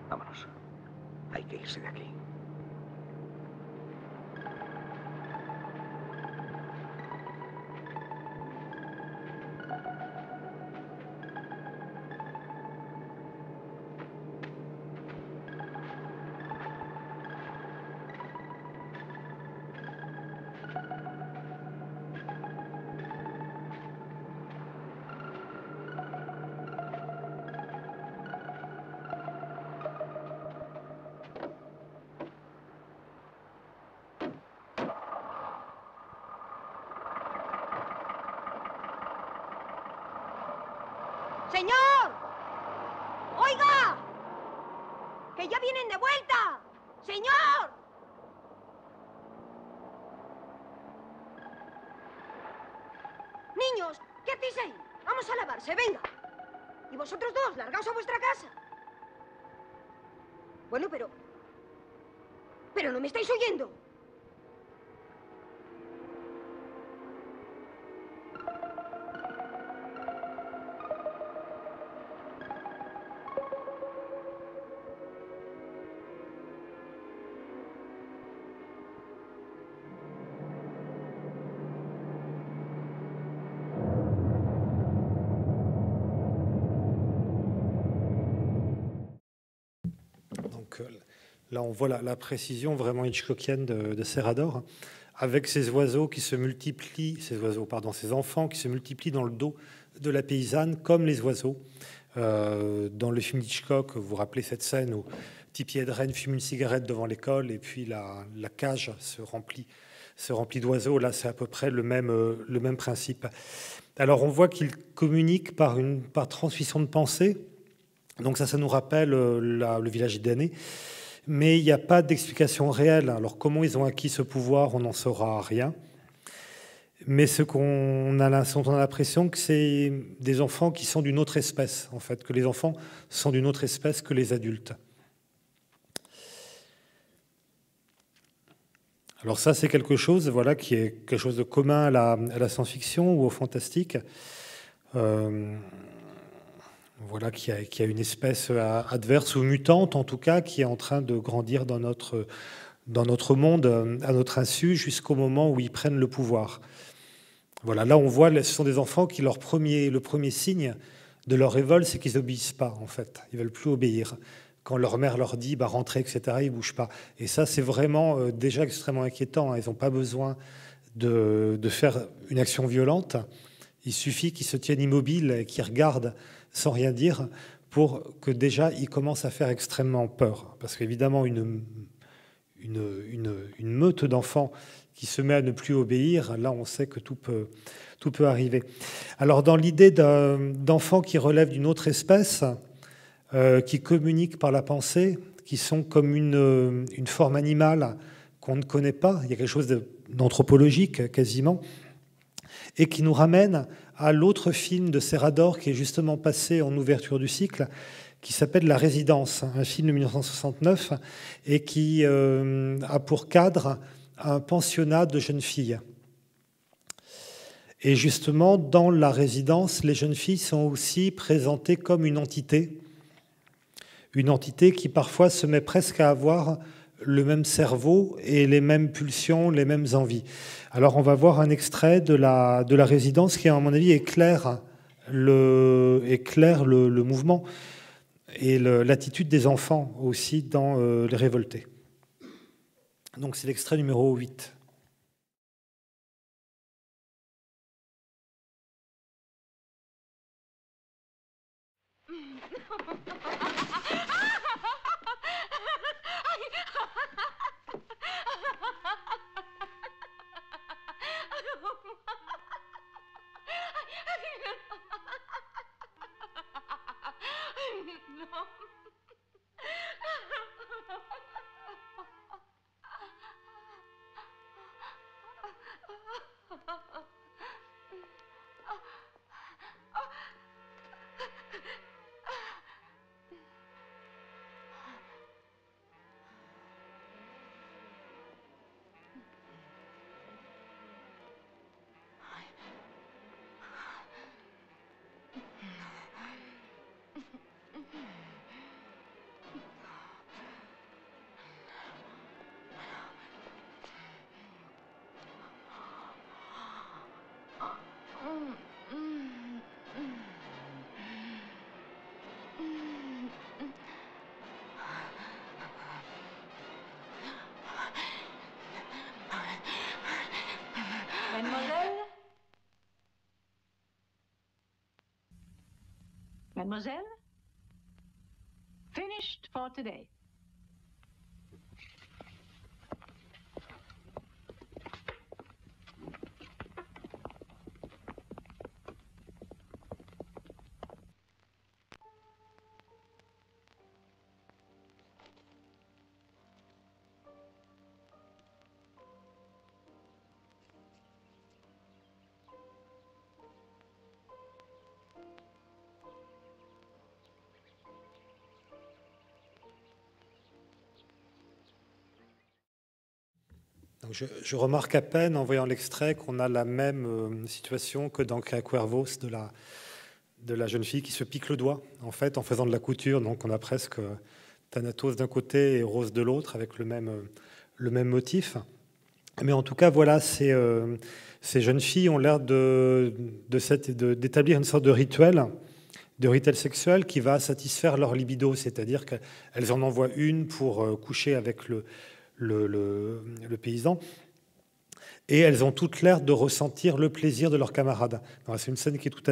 Vámonos. Hay que irse de aquí. ¡Señor! ¡Oiga! ¡Que ya vienen de vuelta! ¡Señor! Niños, ¿qué hacéis ahí? Vamos a lavarse, venga. Y vosotros dos, largaos a vuestra casa. Bueno, pero no me estáis oyendo. Là, on voit la précision vraiment hitchcockienne de Serrador. avec ces oiseaux qui se multiplient, ces enfants qui se multiplient dans le dos de la paysanne comme les oiseaux. Dans le film d'Hitchcock, vous vous rappelez cette scène où Tippi Hedren fume une cigarette devant l'école et puis la cage se remplit d'oiseaux. Là, c'est à peu près le même principe. Alors, on voit qu'il communique par transmission de pensée. Donc ça nous rappelle le village idéné. Mais il n'y a pas d'explication réelle. Alors, comment ils ont acquis ce pouvoir, on n'en saura rien. Mais dont on a l'impression que c'est des enfants qui sont d'une autre espèce, en fait, que les enfants sont d'une autre espèce que les adultes. Alors ça, c'est quelque chose, voilà, qui est quelque chose de commun à la science-fiction ou au fantastique. Voilà, qui a une espèce adverse ou mutante, en tout cas, qui est en train de grandir dans notre monde, à notre insu, jusqu'au moment où ils prennent le pouvoir. Voilà, là, on voit, ce sont des enfants qui, le premier signe de leur révolte, c'est qu'ils n'obéissent pas, en fait. Ils ne veulent plus obéir. Quand leur mère leur dit rentrez, etc., ils ne bougent pas. Et ça, c'est vraiment déjà extrêmement inquiétant. Ils n'ont pas besoin de faire une action violente. Il suffit qu'ils se tiennent immobiles et qu'ils regardent sans rien dire pour que déjà ils commencent à faire extrêmement peur. Parce qu'évidemment, une meute d'enfants qui se met à ne plus obéir, là, on sait que tout peut arriver. Alors, dans l'idée d'enfants qui relèvent d'une autre espèce, qui communiquent par la pensée, qui sont comme une forme animale qu'on ne connaît pas, il y a quelque chose d'anthropologique quasiment, et qui nous ramène à l'autre film de Serrador qui est justement passé en ouverture du cycle, qui s'appelle La Résidence, un film de 1969, et qui a pour cadre un pensionnat de jeunes filles. Et justement, dans La Résidence, les jeunes filles sont aussi présentées comme une entité qui parfois se met presque à avoir le même cerveau et les mêmes pulsions, les mêmes envies. Alors on va voir un extrait de la Résidence qui, à mon avis, éclaire le mouvement et l'attitude des enfants aussi dans Les Révoltés. Donc c'est l'extrait numéro 8. Mademoiselle, finished for today. Donc je remarque à peine, en voyant l'extrait, qu'on a la même situation que dans Cuervos de la jeune fille qui se pique le doigt, en fait, en faisant de la couture. Donc on a presque Thanatos d'un côté et Rose de l'autre, avec le même motif. Mais en tout cas, voilà, ces jeunes filles ont l'air d'établir une sorte de rituel sexuel qui va satisfaire leur libido, c'est-à-dire qu'elles en envoient une pour coucher avec le paysan. Et elles ont toutes l'air de ressentir le plaisir de leurs camarades. C'est une scène qui est tout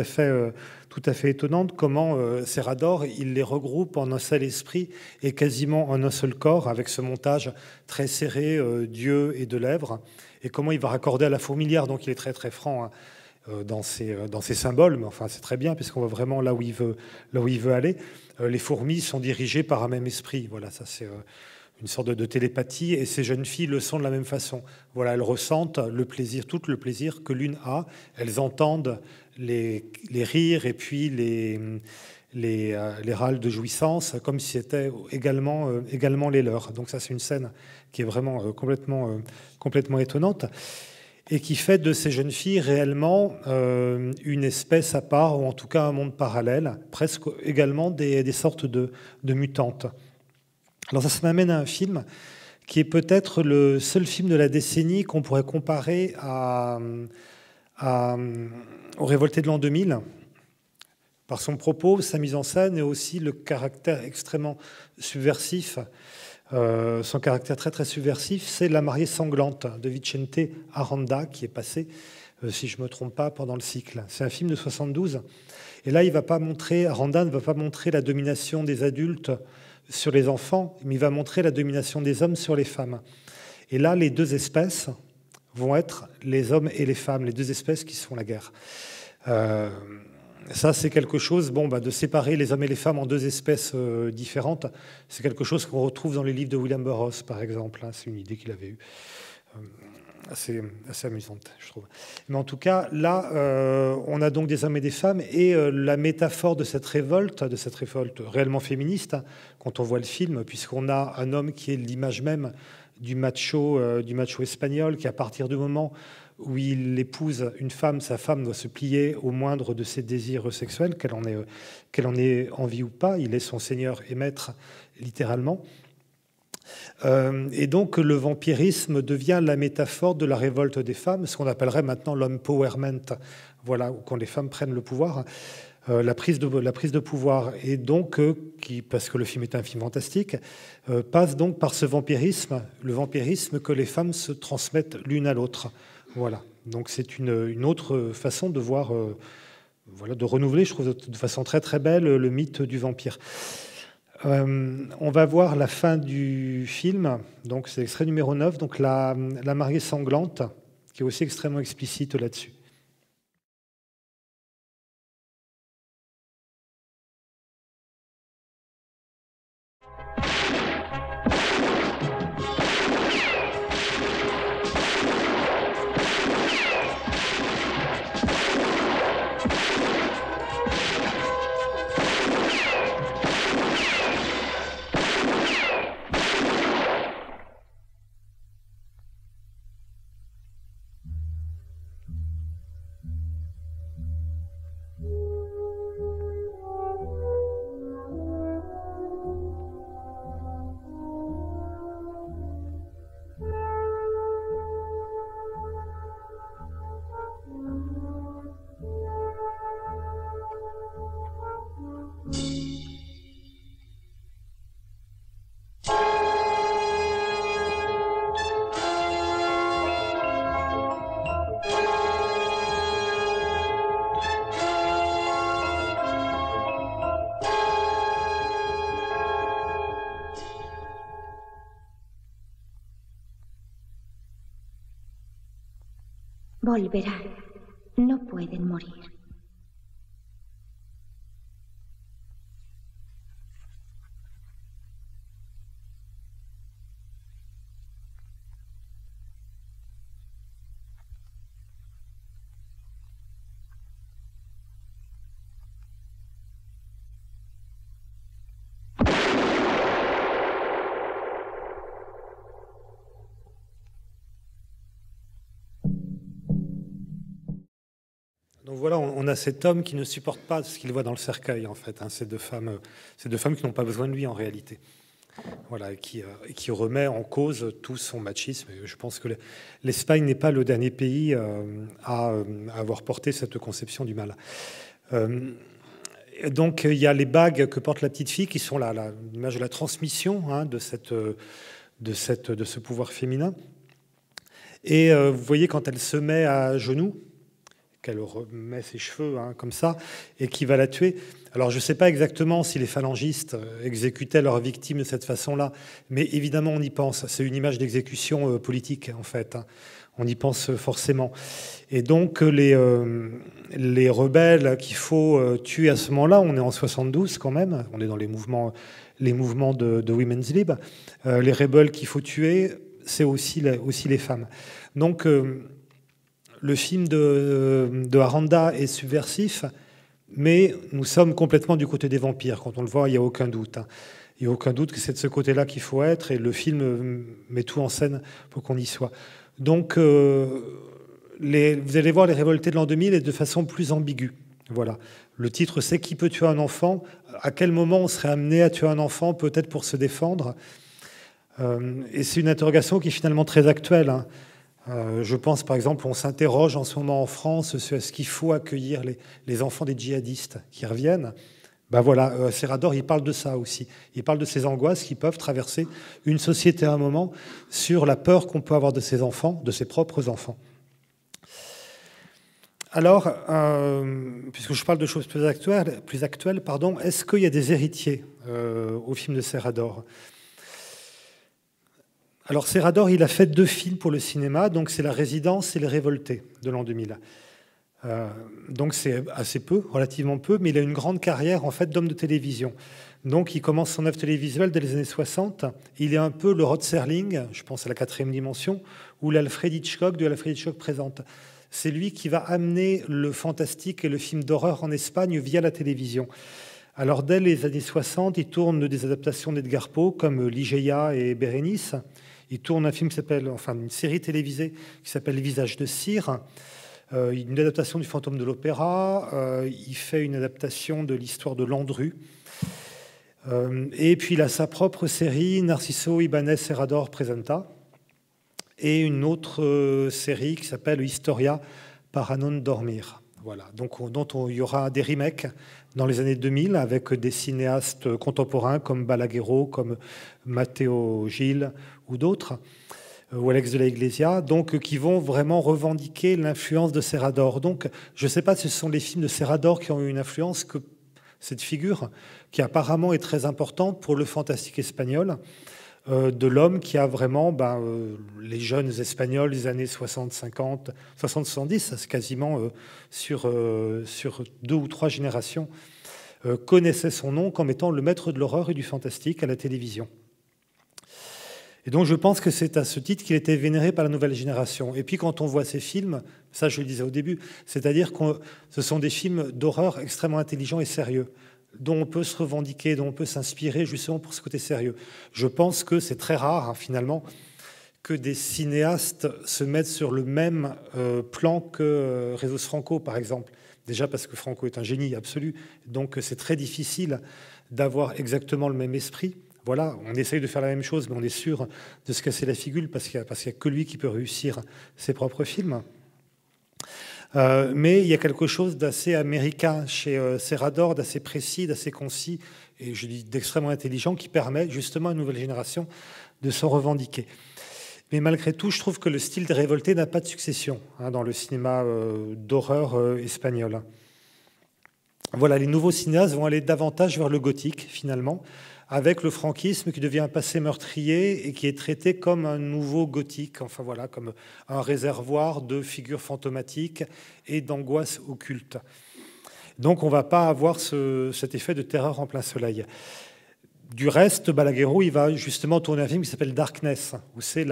à fait étonnante, comment Serrador, il les regroupe en un seul esprit et quasiment en un seul corps, avec ce montage très serré d'yeux et de lèvres, et comment il va raccorder à la fourmilière. Donc il est très très franc dans ses symboles, mais enfin c'est très bien, puisqu'on voit vraiment là où il veut aller. Les fourmis sont dirigées par un même esprit. Voilà, ça c'est... une sorte de télépathie, et ces jeunes filles le sont de la même façon. Voilà, elles ressentent le plaisir, tout le plaisir que l'une a. Elles entendent les rires et puis les râles de jouissance, comme si c'était également les leurs. Donc ça, c'est une scène qui est vraiment complètement étonnante, et qui fait de ces jeunes filles réellement une espèce à part, ou en tout cas un monde parallèle, presque également des sortes de mutantes. Alors ça m'amène à un film qui est peut-être le seul film de la décennie qu'on pourrait comparer au Révolté de l'an 2000, par son propos, sa mise en scène et aussi le caractère extrêmement subversif. Son caractère très très subversif, c'est La mariée sanglante de Vicente Aranda, qui est passé, si je ne me trompe pas, pendant le cycle. C'est un film de 72. Et là, Aranda ne va pas montrer la domination des adultes sur les enfants, mais il va montrer la domination des hommes sur les femmes. Et là, les deux espèces vont être les hommes et les femmes, les deux espèces qui se font la guerre. Ça, c'est quelque chose, de séparer les hommes et les femmes en deux espèces différentes, c'est quelque chose qu'on retrouve dans les livres de William Burroughs, par exemple. C'est une idée qu'il avait eue. Assez amusante, je trouve. Mais en tout cas, là, on a donc des hommes et des femmes, et la métaphore de cette révolte réellement féministe, quand on voit le film, puisqu'on a un homme qui est l'image même du macho espagnol, qui à partir du moment où il épouse une femme, sa femme doit se plier au moindre de ses désirs sexuels, qu'elle en ait envie ou pas. Il est son seigneur et maître, littéralement. Et donc le vampirisme devient la métaphore de la révolte des femmes, ce qu'on appellerait maintenant l'empowerment, voilà, quand les femmes prennent le pouvoir, la prise de pouvoir. Et donc, parce que le film est un film fantastique, passe donc par ce vampirisme, le vampirisme que les femmes se transmettent l'une à l'autre. Voilà. Donc c'est une autre façon de voir, de renouveler, je trouve de façon très très belle, le mythe du vampire. On va voir la fin du film, donc c'est l'extrait numéro 9, donc la mariée sanglante, qui est aussi extrêmement explicite là-dessus. Volverán. No pueden morir. Donc voilà, on a cet homme qui ne supporte pas ce qu'il voit dans le cercueil, en fait. Ces deux femmes qui n'ont pas besoin de lui, en réalité. Voilà, et qui remet en cause tout son machisme. Et je pense que l'Espagne n'est pas le dernier pays à avoir porté cette conception du mal. Donc il y a les bagues que porte la petite fille, qui sont l'image de la transmission de ce pouvoir féminin. Et vous voyez quand elle se met à genoux, qu'elle remet ses cheveux comme ça, et qui va la tuer. Alors je ne sais pas exactement si les phalangistes exécutaient leurs victimes de cette façon-là, mais évidemment on y pense. C'est une image d'exécution politique en fait. On y pense forcément. Et donc les rebelles qu'il faut tuer à ce moment-là, on est en 72 quand même, on est dans les mouvements de Women's Lib. Les rebelles qu'il faut tuer, c'est aussi les femmes. Donc le film de Aranda est subversif, mais nous sommes complètement du côté des vampires. Quand on le voit, il n'y a aucun doute. Il n'y a aucun doute que c'est de ce côté-là qu'il faut être, et le film met tout en scène pour qu'on y soit. Donc, vous allez voir les révoltés de l'an 2000 et de façon plus ambiguë. Voilà. Le titre, c'est « Qui peut tuer un enfant ?» À quel moment on serait amené à tuer un enfant, peut-être pour se défendre? Et c'est une interrogation qui est finalement très actuelle. Je pense, par exemple, on s'interroge en ce moment en France sur est-ce qu'il faut accueillir les enfants des djihadistes qui reviennent. Ben voilà, Serrador, il parle de ça aussi. Il parle de ces angoisses qui peuvent traverser une société à un moment sur la peur qu'on peut avoir de ses enfants, de ses propres enfants. Alors, puisque je parle de choses plus actuelles, est-ce qu'il y a des héritiers au film de Serrador? Alors Serrador, il a fait 2 films pour le cinéma, donc c'est La Résidence et Les Révoltés de l'an 2000. Donc c'est assez peu, relativement peu, mais il a une grande carrière en fait d'homme de télévision. Donc il commence son œuvre télévisuelle dès les années 60. Il est un peu le Rod Serling, je pense à La Quatrième Dimension, ou l'Alfred Hitchcock de Alfred Hitchcock Présente. C'est lui qui va amener le fantastique et le film d'horreur en Espagne via la télévision. Alors dès les années 60, il tourne des adaptations d'Edgar Poe comme Ligeia et Bérénice. Il tourne un film qui s'appelle, enfin une série télévisée qui s'appelle Visage de cire. Une adaptation du Fantôme de l'Opéra. Il fait une adaptation de l'histoire de Landru. Et puis il a sa propre série, Narciso Ibáñez Serrador Presenta. Et une autre série qui s'appelle Historia para non dormir. Voilà. Donc, dont il y aura des remakes dans les années 2000 avec des cinéastes contemporains comme Balaguerro, comme Matteo Gil ou d'autres, ou Alex de la Iglesia, donc qui vont vraiment revendiquer l'influence de Serrador. Donc, je ne sais pas si ce sont les films de Serrador qui ont eu une influence, que cette figure, qui apparemment est très importante pour le fantastique espagnol, de l'homme qui a vraiment les jeunes espagnols des années 60, 50, 60, 70, c'est quasiment sur 2 ou 3 générations, connaissaient son nom comme étant le maître de l'horreur et du fantastique à la télévision. Et donc je pense que c'est à ce titre qu'il était vénéré par la nouvelle génération. Et puis quand on voit ces films, ça je le disais au début, c'est-à-dire que ce sont des films d'horreur extrêmement intelligents et sérieux, dont on peut se revendiquer, dont on peut s'inspirer justement pour ce côté sérieux. Je pense que c'est très rare, finalement, que des cinéastes se mettent sur le même plan que Jesus Franco, par exemple. Déjà parce que Franco est un génie absolu, donc c'est très difficile d'avoir exactement le même esprit. Voilà, on essaye de faire la même chose, mais on est sûr de se casser la figure parce qu'il n'y a que lui qui peut réussir ses propres films. Mais il y a quelque chose d'assez américain chez Serrador, d'assez précis, d'assez concis, et je dis d'extrêmement intelligent, qui permet justement à une nouvelle génération de s'en revendiquer. Mais malgré tout, je trouve que le style des révoltés n'a pas de succession dans le cinéma d'horreur espagnol. Voilà, les nouveaux cinéastes vont aller davantage vers le gothique, finalement, avec le franquisme qui devient un passé meurtrier et qui est traité comme un nouveau gothique, enfin voilà, comme un réservoir de figures fantomatiques et d'angoisses occultes. Donc on ne va pas avoir cet effet de terreur en plein soleil. Du reste, Balaguerro, il va justement tourner un film qui s'appelle Darkness, où c'est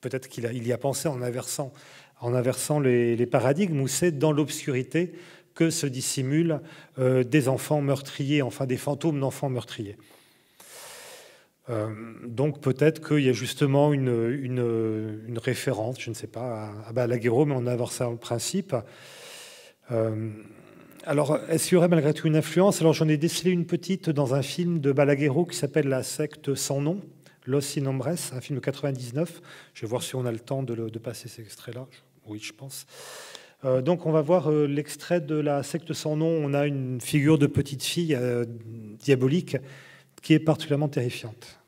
peut-être qu'il y a pensé en inversant les paradigmes, où c'est dans l'obscurité que se dissimulent des enfants meurtriers, enfin des fantômes d'enfants meurtriers. Donc peut-être qu'il y a justement une référence, je ne sais pas, à Balaguerro, mais on a voir ça en principe. Alors, est-ce qu'il y aurait malgré tout une influence? Alors j'en ai décelé une petite dans un film de Balaguerro qui s'appelle La secte sans nom, Los Sin Nombres, un film de 99. Je vais voir si on a le temps de passer cet extrait-là. Oui, je pense. Donc on va voir l'extrait de La secte sans nom. On a une figure de petite fille diabolique qui est particulièrement terrifiante.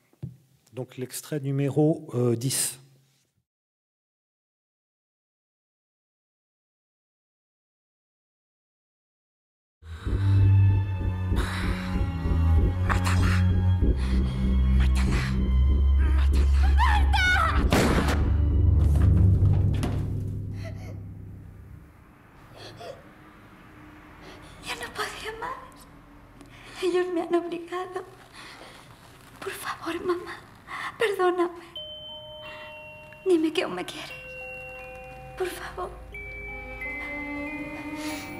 Donc l'extrait numéro 10. favor, mamá, perdóname. Dime que aún me quieres. Por favor.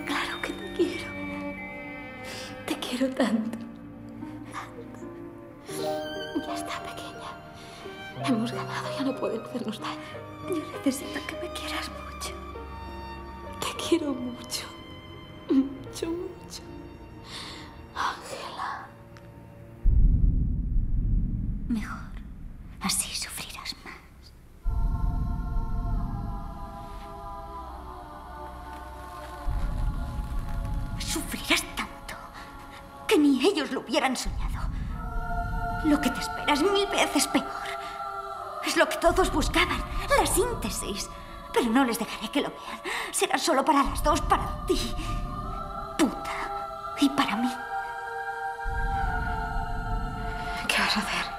Claro que te quiero. Te quiero tanto. Ya está, pequeña. Hemos ganado, ya no pueden hacernos daño. Yo necesito que me quieras mucho. Te quiero mucho. Mucho, mucho. Ángela. Mejor. Así sufrirás más. Sufrirás tanto que ni ellos lo hubieran soñado. Lo que te espera es 1000 veces peor. Es lo que todos buscaban, la síntesis. Pero no les dejaré que lo vean. Será solo para las dos, para ti, puta, y para mí. ¿Qué vas a hacer?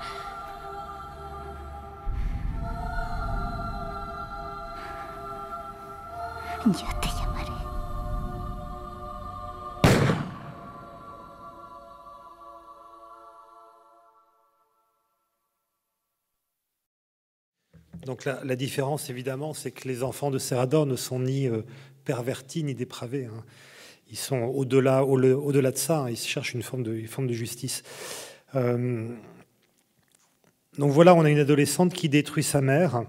Yo te llamaré. Donc la différence, évidemment, c'est que les enfants de Serrador ne sont ni pervertis ni dépravés. Hein. Ils sont au-delà de ça. Hein. Ils cherchent une forme de justice. Donc voilà, on a une adolescente qui détruit sa mère,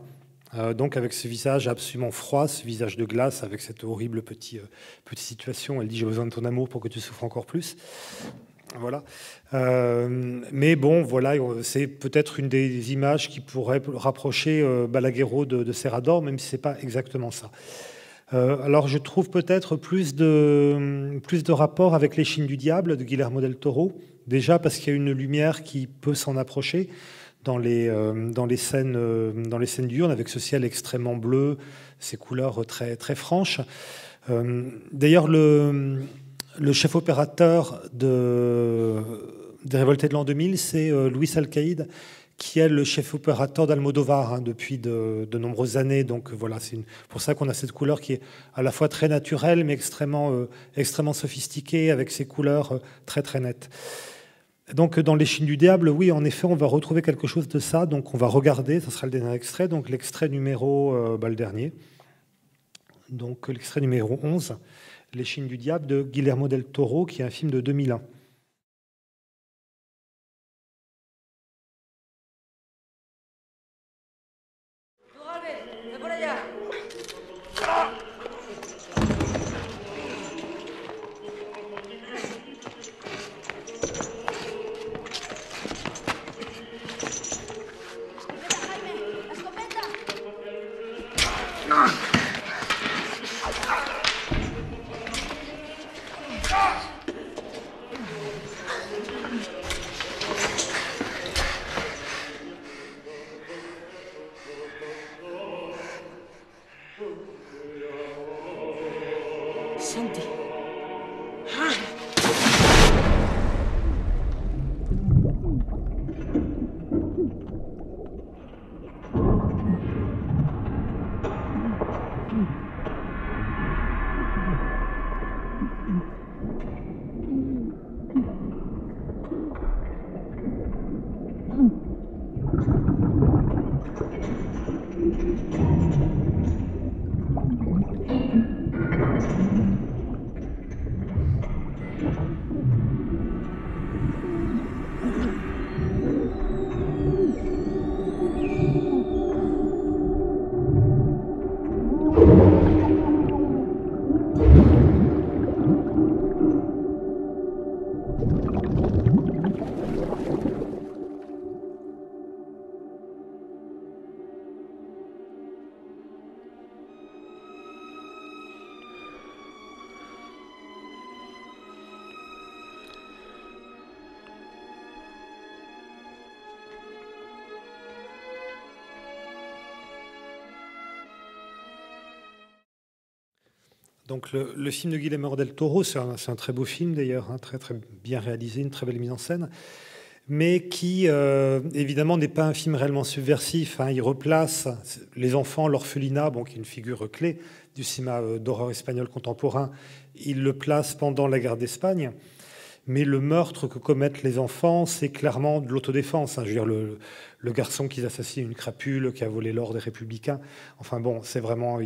donc avec ce visage absolument froid, ce visage de glace, avec cette horrible petite situation. Elle dit « j'ai besoin de ton amour pour que tu souffres encore plus ». Voilà. Mais bon, voilà, c'est peut-être une des images qui pourrait rapprocher Balaguerro de Serrador, même si c'est pas exactement ça. Alors, je trouve peut-être plus de rapport avec Les Chines du Diable de Guillermo del Toro, déjà parce qu'il y a une lumière qui peut s'en approcher dans les scènes diurnes, avec ce ciel extrêmement bleu, ces couleurs très, très franches. D'ailleurs, le chef opérateur des Révoltés de l'an 2000, c'est Luis Alcaide, qui est le chef opérateur d'Almodovar depuis de nombreuses années. Donc voilà, c'est pour ça qu'on a cette couleur qui est à la fois très naturelle, mais extrêmement sophistiquée, avec ces couleurs très très nettes. Donc dans Les Chines du Diable, oui, en effet, on va retrouver quelque chose de ça. Donc on va regarder, ça sera le dernier extrait, donc l'extrait numéro, le dernier. Donc l'extrait numéro 11. Les Chines du Diable de Guillermo del Toro, qui est un film de 2001. Santi. Donc le film de Guillermo del Toro, c'est un très beau film d'ailleurs, hein, très, très bien réalisé, une très belle mise en scène, mais qui évidemment n'est pas un film réellement subversif. Hein. Il replace les enfants, l'orphelinat, bon, qui est une figure clé du cinéma d'horreur espagnol contemporain, il le place pendant la guerre d'Espagne. Mais le meurtre que commettent les enfants, c'est clairement de l'autodéfense. Je veux dire, le garçon qui assassine une crapule, qui a volé l'or des Républicains. Enfin bon, c'est vraiment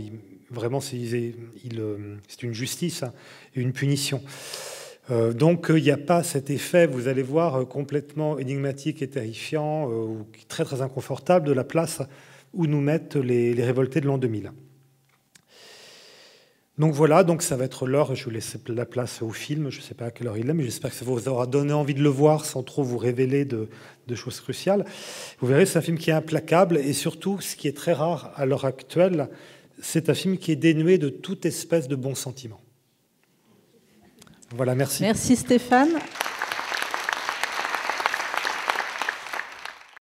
c'est une justice et une punition. Donc il n'y a pas cet effet, vous allez voir, complètement énigmatique et terrifiant, ou très très inconfortable de la place où nous mettent les révoltés de l'an 2000. Donc voilà, donc ça va être l'heure, je vous laisse la place au film, je ne sais pas à quelle heure il est, mais j'espère que ça vous aura donné envie de le voir sans trop vous révéler de choses cruciales. Vous verrez, c'est un film qui est implacable, et surtout, ce qui est très rare à l'heure actuelle, c'est un film qui est dénué de toute espèce de bons sentiments. Voilà, merci. Merci Stéphane.